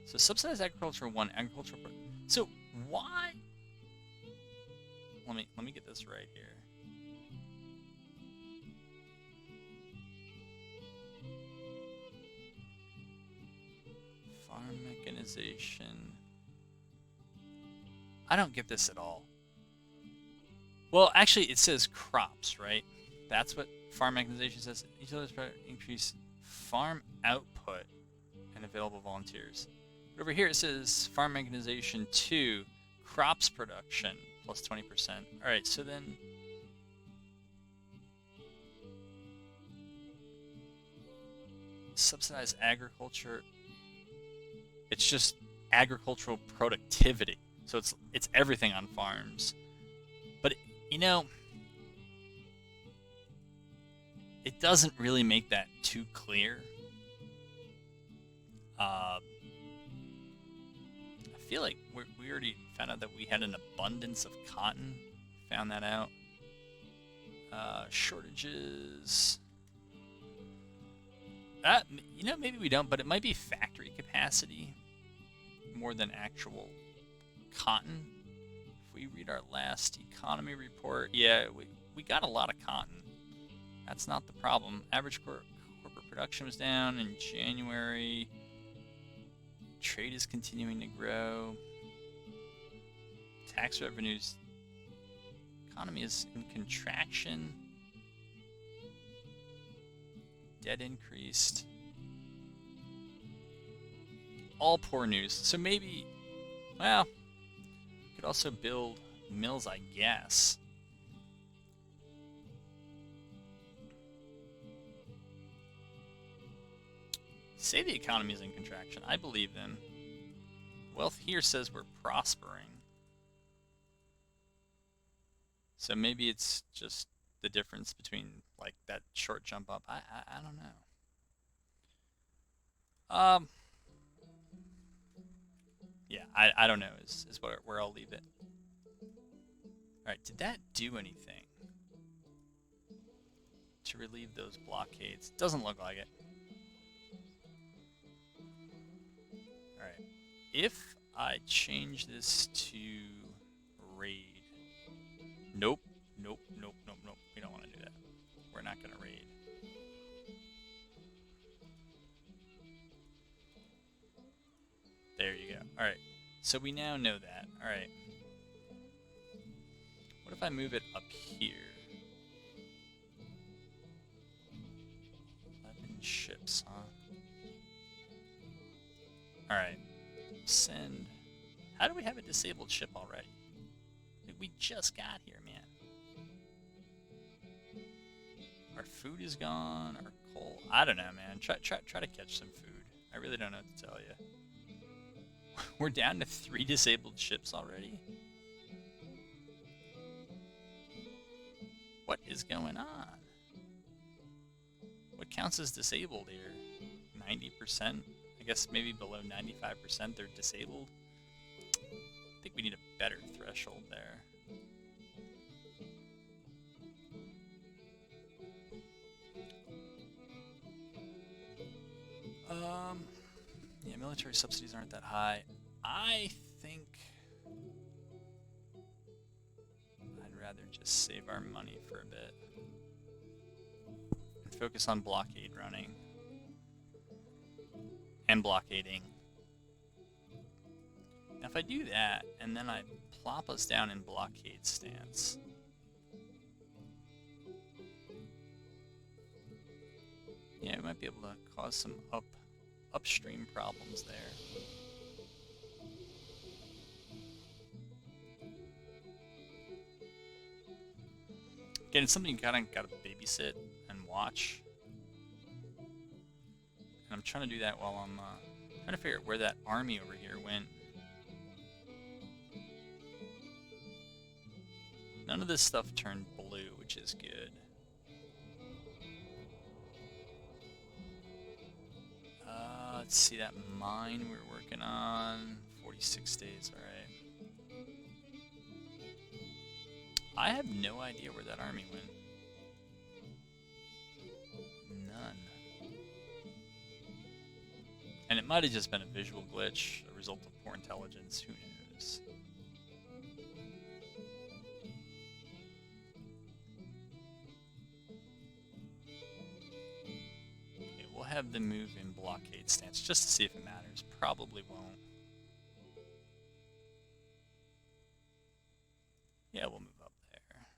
A: So subsidized agriculture 1, agricultural... So why... Let me get this right here. Farm mechanization... I don't get this at all. Well, actually, it says crops, right? That's what farm mechanization says. Utilities increase farm output and available volunteers. But over here it says farm mechanization 2, crops production plus 20%. All right, so then subsidized agriculture. It's just agricultural productivity. So it's everything on farms. But, you know, it doesn't really make that too clear. I feel like we already found out that we had an abundance of cotton. Found that out. Shortages. You know, maybe we don't, but it might be factory capacity more than actual cotton. If we read our last economy report, yeah, we got a lot of cotton. That's not the problem. Average corporate production was down in January. Trade is continuing to grow. Tax revenues. Economy is in contraction. Debt increased. All poor news. So maybe, well, could also build mills, I guess. say the economy is in contraction. I believe them. Wealth here says we're prospering. So maybe it's just the difference between like that short jump up. I don't know. Yeah, I don't know is where I'll leave it. Alright, did that do anything to relieve those blockades? Doesn't look like it. Alright, if I change this to raid. Nope. We don't want to do that. We're not going to raid. There you go. Alright, so we now know that. Alright. What if I move it up here? 11 ships, huh? Alright. Send. How do we have a disabled ship already? Like, we just got here, man. Our food is gone. Our coal. I don't know, man. Try to catch some food. I really don't know what to tell you. We're down to 3 disabled ships already. What is going on? What counts as disabled here? 90%? I guess maybe below 95% they're disabled. I think we need a better threshold there. Yeah, military subsidies aren't that high. I think I'd rather just save our money for a bit and focus on blockade running and blockading. Now if I do that and then I plop us down in blockade stance, yeah, we might be able to cause some upstream problems there. Again, it's something you gotta babysit and watch. And I'm trying to do that while I'm trying to figure out where that army over here went. None of this stuff turned blue, which is good. Let's see that mine we're working on. 46 days, alright. I have no idea where that army went. None. And it might have just been a visual glitch, a result of poor intelligence, who knows. Okay, we'll have them move in blockade stance just to see if it matters. Probably won't. Yeah, we'll move up there.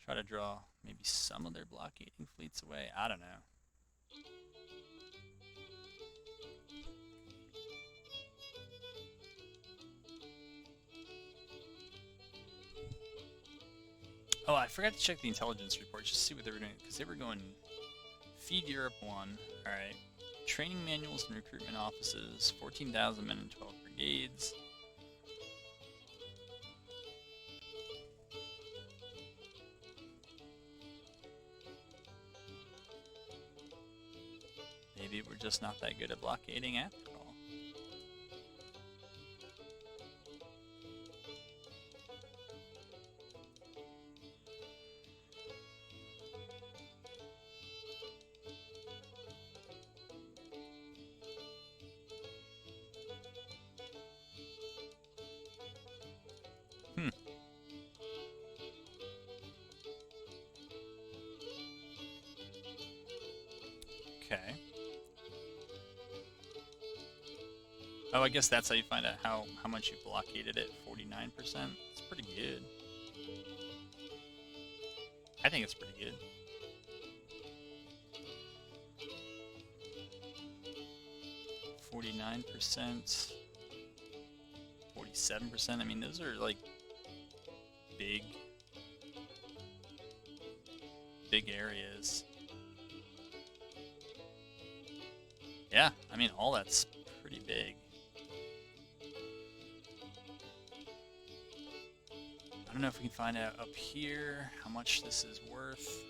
A: Try to draw maybe some of their blockading fleets away. I don't know. Oh, I forgot to check the intelligence report just to see what they were doing, because they were going Feed Europe 1. Alright. Training manuals and recruitment offices. 14,000 men and 12 brigades. Maybe we're just not that good at blockading after all. Okay. Oh, I guess that's how you find out how much you blockaded it. 49%. It's pretty good. I think it's pretty good. %, 47%. I mean, those are like big areas. Yeah, I mean, all that's pretty big. I don't know if we can find out up here how much this is worth.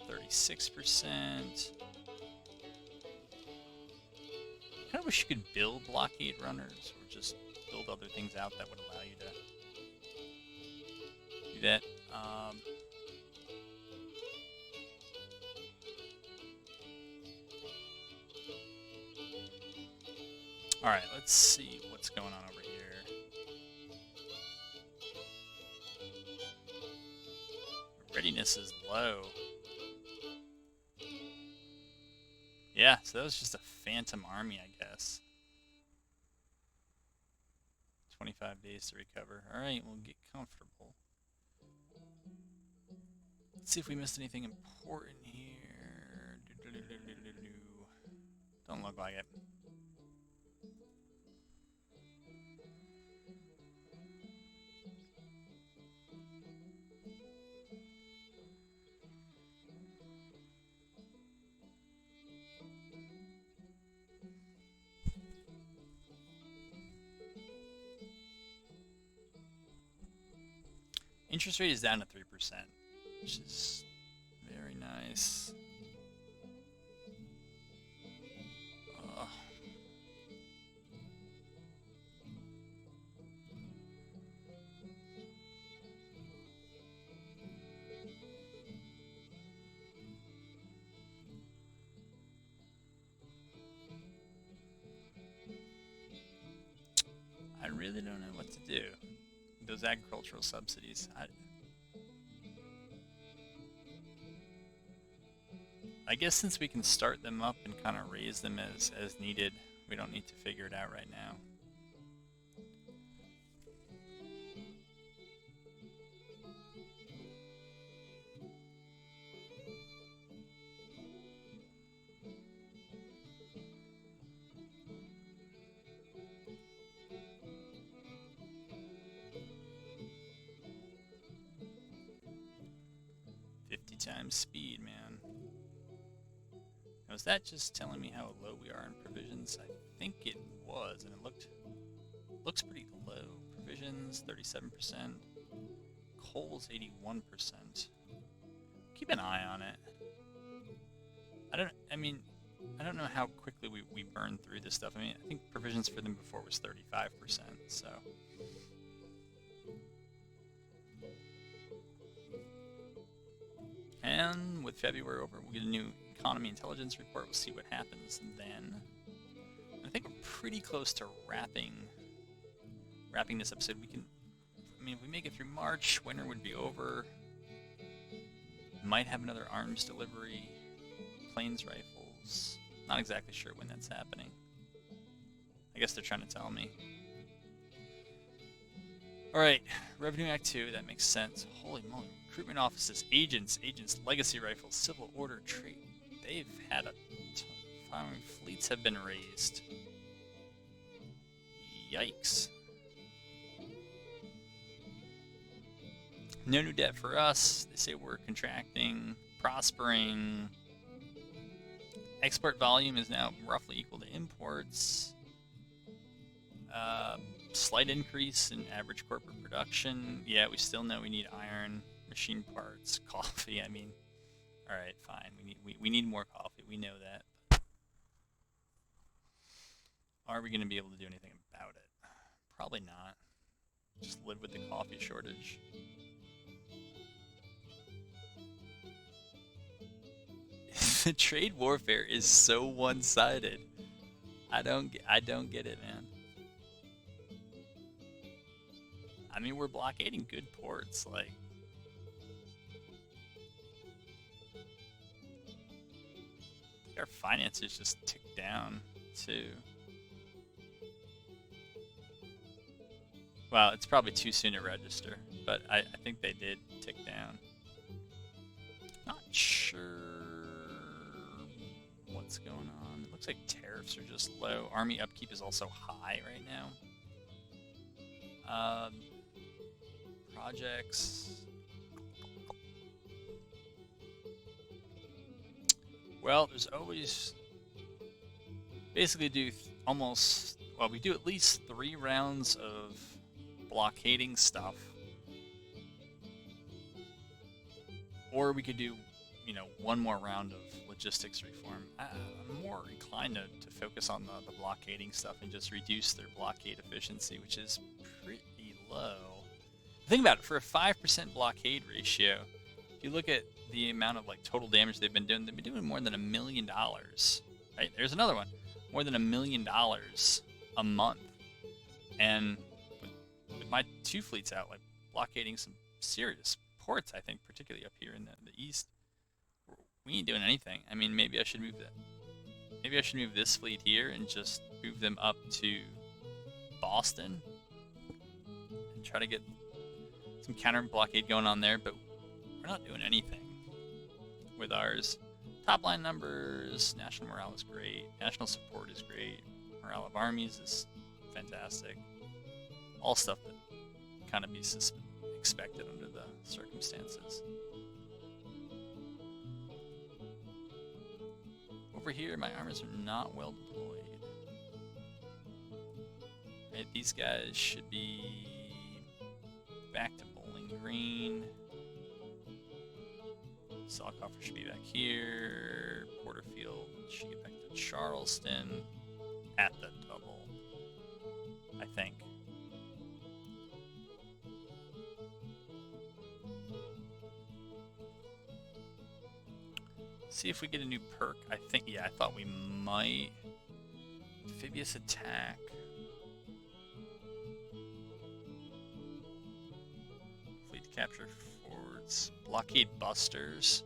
A: 36%. I kind of wish you could build blockade runners or just build other things out that would allow you to do that. Alright, let's see what's going on over here. Readiness is low. Yeah, so that was just a phantom army, I guess. 25 days to recover. Alright, we'll get comfortable. Let's see if we missed anything important here. Don't look like it. Interest rate is down to 3%, which is very nice. I really don't know what to do. Those agricultural subsidies. I guess since we can start them up and kind of raise them as needed, we don't need to figure it out right now. Times speed, man. Now, is that just telling me how low we are in provisions? I think it was, and it looks pretty low. Provisions 37%. Coal's 81%. Keep an eye on it. I don't know how quickly we burn through this stuff. I mean, I think provisions for them before was 35%, so. And with February over, we'll get a new economy intelligence report. We'll see what happens then. I think we're pretty close to wrapping this episode. We can, I mean, if we make it through March, winter would be over. Might have another arms delivery, planes rifles. Not exactly sure when that's happening. I guess they're trying to tell me. Alright, Revenue Act 2, that makes sense. Holy moly. Recruitment offices, agents, legacy rifles, civil order, trade. They've had a ton. Firing fleets have been raised. Yikes. No new debt for us. They say we're contracting, prospering. Export volume is now roughly equal to imports. Slight increase in average corporate production. Yeah, we still know we need iron, machine parts, coffee. I mean, all right, fine. We need more coffee. We know that. Are we going to be able to do anything about it? Probably not. Just live with the coffee shortage. The trade warfare is so one-sided. I don't get it, man. I mean, we're blockading good ports, like. Our finances just ticked down, too. Well, it's probably too soon to register, but I think they did tick down. Not sure what's going on. It looks like tariffs are just low. Army upkeep is also high right now. Projects. Well, there's always basically do almost, well, we do at least 3 rounds of blockading stuff. Or we could do, one more round of logistics reform. I'm more inclined to focus on the blockading stuff and just reduce their blockade efficiency, which is pretty low. Think about it, for a 5% blockade ratio, if you look at the amount of total damage they've been doing more than $1 million. Right? There's another one. More than $1 million a month. And with my 2 fleets out, blockading some serious ports, I think, particularly up here in the east, we ain't doing anything. I mean, maybe I should move that. Maybe I should move this fleet here and just move them up to Boston and try to get some counter blockade going on there, but we're not doing anything with ours. Top line numbers, national morale is great, national support is great, morale of armies is fantastic. All stuff that kind of be expected under the circumstances. Over here, my armies are not well deployed. Right, these guys should be back to Bowling Green. Salkoffer should be back here. Porterfield should get back to Charleston at the double, I think. See if we get a new perk. I thought we might. Amphibious attack. Fleet to capture forts. Blockade busters.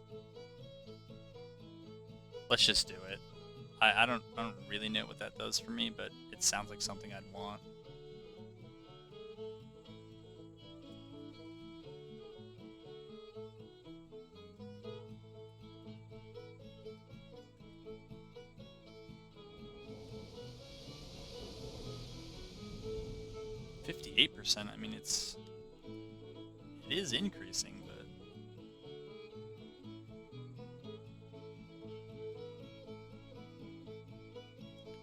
A: Let's just do it. I don't really know what that does for me, but it sounds like something I'd want. I mean, it is increasing, but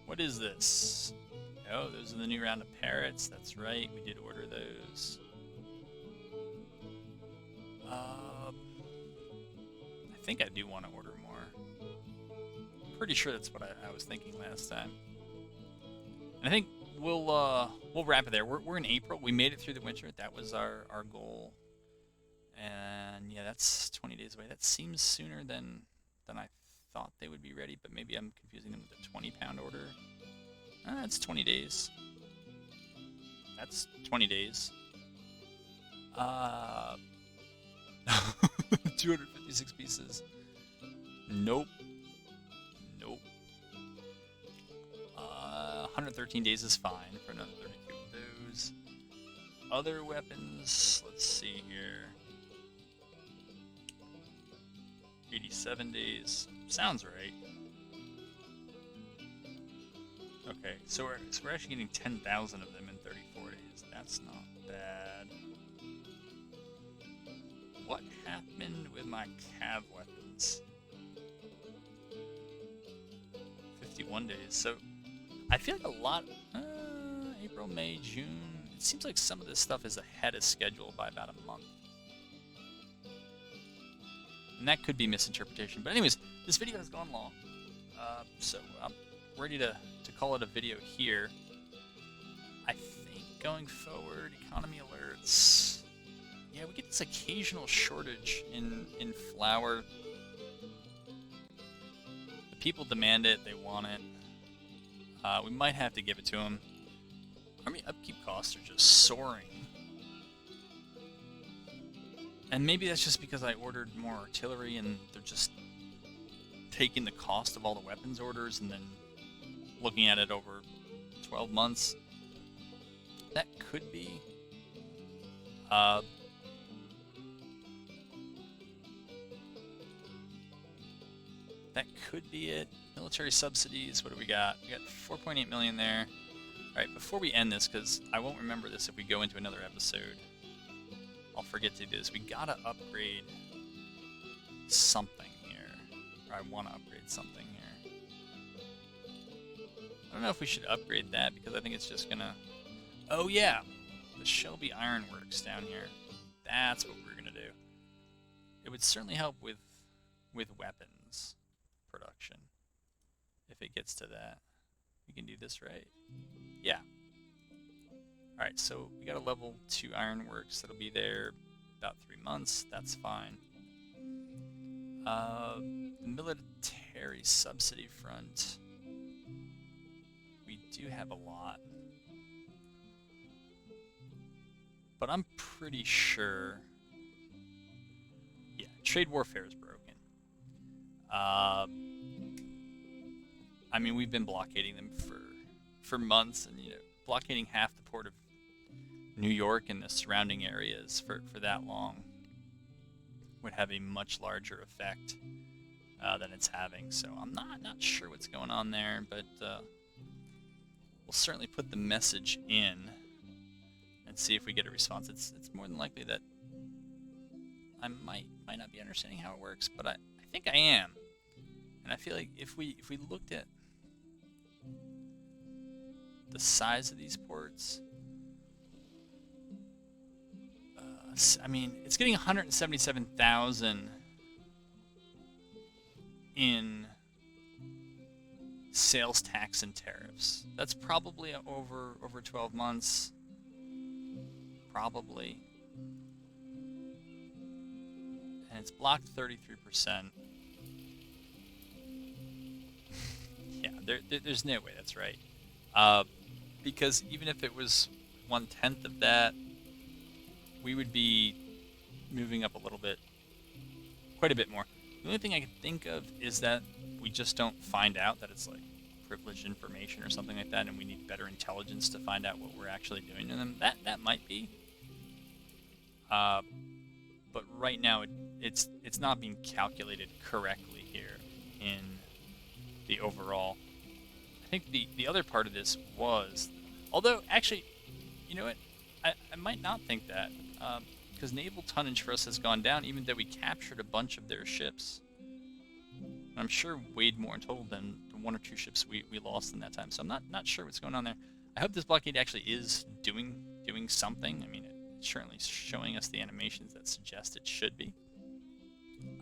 A: what is this? Oh, those are the new round of parrots. That's right, we did order those. I think I do want to order more. Pretty sure that's what I was thinking last time. And I think we'll wrap it there. We're in April. We made it through the winter. That was our goal. And yeah, that's 20 days away. That seems sooner than I thought they would be ready, but maybe I'm confusing them with a 20-pound order. That's 20 days. That's 20 days. 256 pieces. Nope. 113 days is fine for another 32 of those. Other weapons, let's see here. 87 days. Sounds right. Okay, so we're actually getting 10,000 of them in 34 days. That's not bad. What happened with my cav weapons? 51 days. So I feel like a lot. April, May, June. It seems like some of this stuff is ahead of schedule by about a month. And that could be misinterpretation. But anyways, this video has gone long. So I'm ready to call it a video here. I think going forward, economy alerts. Yeah, we get this occasional shortage in flour. The people demand it. They want it. We might have to give it to them. Army upkeep costs are just soaring. And maybe that's just because I ordered more artillery and they're just taking the cost of all the weapons orders and then looking at it over 12 months. That could be. That could be it. Military subsidies, what do we got? We got 4.8 million there. Alright, before we end this, because I won't remember this if we go into another episode. I'll forget to do this. We gotta upgrade something here. Or I want to upgrade something here. I don't know if we should upgrade that because I think it's just gonna... Oh yeah, the Shelby Ironworks down here. That's what we're gonna do. It would certainly help with weapons production if it gets to that. We can do this, right? Yeah. Alright, so we got a level 2 Ironworks that'll be there about 3 months. That's fine. The military subsidy front. We do have a lot. But I'm pretty sure... Yeah, trade warfare is broken. I mean, we've been blockading them for months, and blockading half the port of New York and the surrounding areas for that long would have a much larger effect than it's having. So I'm not sure what's going on there, but we'll certainly put the message in and see if we get a response. It's more than likely that I might not be understanding how it works, but I think I am. And I feel like if we looked at the size of these ports, I mean, it's getting 177,000 in sales tax and tariffs. That's probably over 12 months. Probably. And it's blocked 33%. Yeah, there's no way that's right. Because even if it was 1/10 of that, we would be moving up a little bit, quite a bit more. The only thing I can think of is that we just don't find out that it's like privileged information or something like that, and we need better intelligence to find out what we're actually doing to them. That might be. But right now it's not being calculated correctly here in the overall. I think the other part of this was, although actually, you know what, I might not think that, because naval tonnage for us has gone down, even though we captured a bunch of their ships. I'm sure weighed more in total than the 1 or 2 ships we lost in that time. So I'm not sure what's going on there. I hope this blockade actually is doing something. I mean, it's certainly showing us the animations that suggest it should be.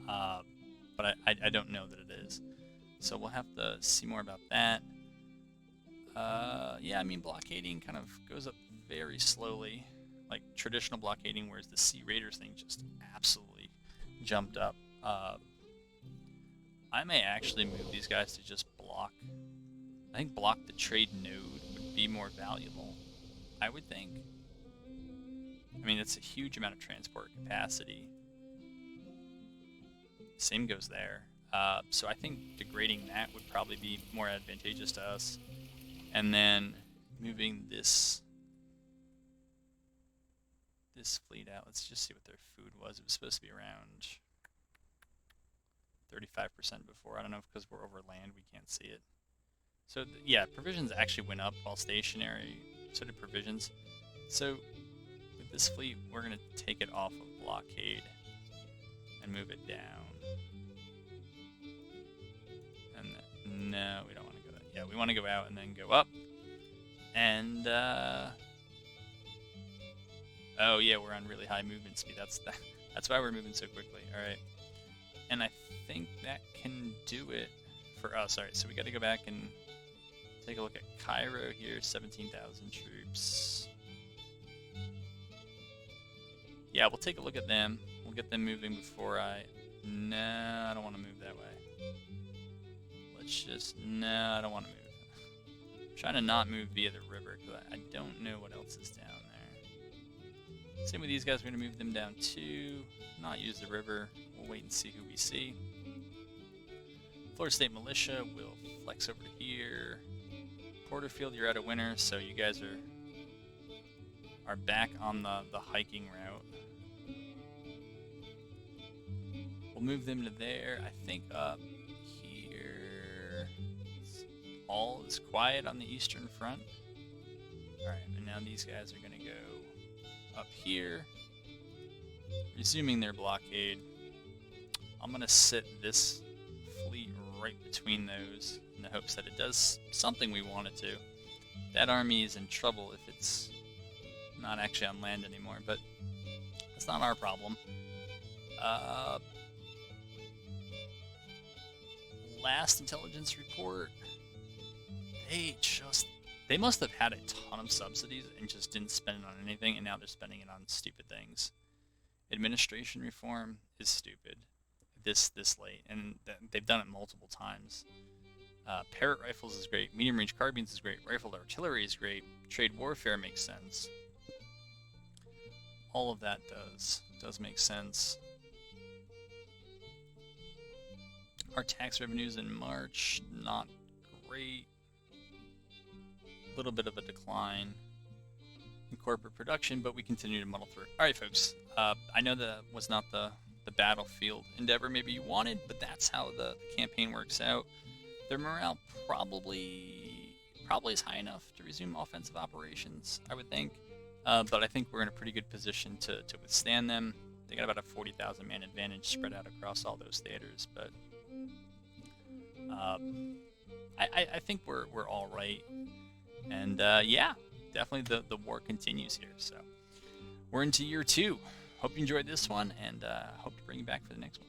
A: But I don't know that it is. So we'll have to see more about that. Yeah, I mean, blockading kind of goes up very slowly, like traditional blockading, whereas the Sea Raiders thing just absolutely jumped up. I may actually move these guys to just block. I think block the trade node would be more valuable, I would think. I mean, it's a huge amount of transport capacity. Same goes there. So I think degrading that would probably be more advantageous to us. And then moving this fleet out. Let's just see what their food was. It was supposed to be around 35% before. I don't know if because we're over land we can't see it. So yeah, provisions actually went up while stationary. So did provisions. So with this fleet, we're going to take it off of blockade and move it down. And no, we don't want to go that. Yeah, we want to go out and then go up. And oh yeah, we're on really high movement speed. That's why we're moving so quickly. All right. And I think that can do it for us. All right, so we got to go back and take a look at Cairo here. 17,000 troops. Yeah, we'll take a look at them. We'll get them moving before No, I don't want to move that way. Let's just... No, I don't want to move. I'm trying to not move via the river because I don't know what else is down there. Same with these guys. We're going to move them down too. Not use the river. We'll wait and see who we see. Florida State Militia will flex over to here. Porterfield, you're out of winter, so you guys are back on the hiking route. We'll move them to there. I think up here all is quiet on the eastern front. Alright, and now these guys are going to go up here, resuming their blockade. I'm going to sit this fleet right between those in the hopes that it does something we want it to. That army is in trouble if it's not actually on land anymore, but that's not our problem. Last intelligence report, they must have had a ton of subsidies and just didn't spend it on anything, and now they're spending it on stupid things. Administration reform is stupid this late, and they've done it multiple times. Parrot rifles is great, medium range carbines is great, rifled artillery is great, trade warfare makes sense. All of that does make sense. Our tax revenues in March, not great. A little bit of a decline in corporate production, but we continue to muddle through. All right, folks. I know that was not the battlefield endeavor maybe you wanted, but that's how the campaign works out. Their morale probably is high enough to resume offensive operations, I would think. But I think we're in a pretty good position to withstand them. They got about a 40,000 man advantage spread out across all those theaters, but I think we're all right. And yeah, definitely the war continues here. So we're into year 2. Hope you enjoyed this one, and hope to bring you back for the next one.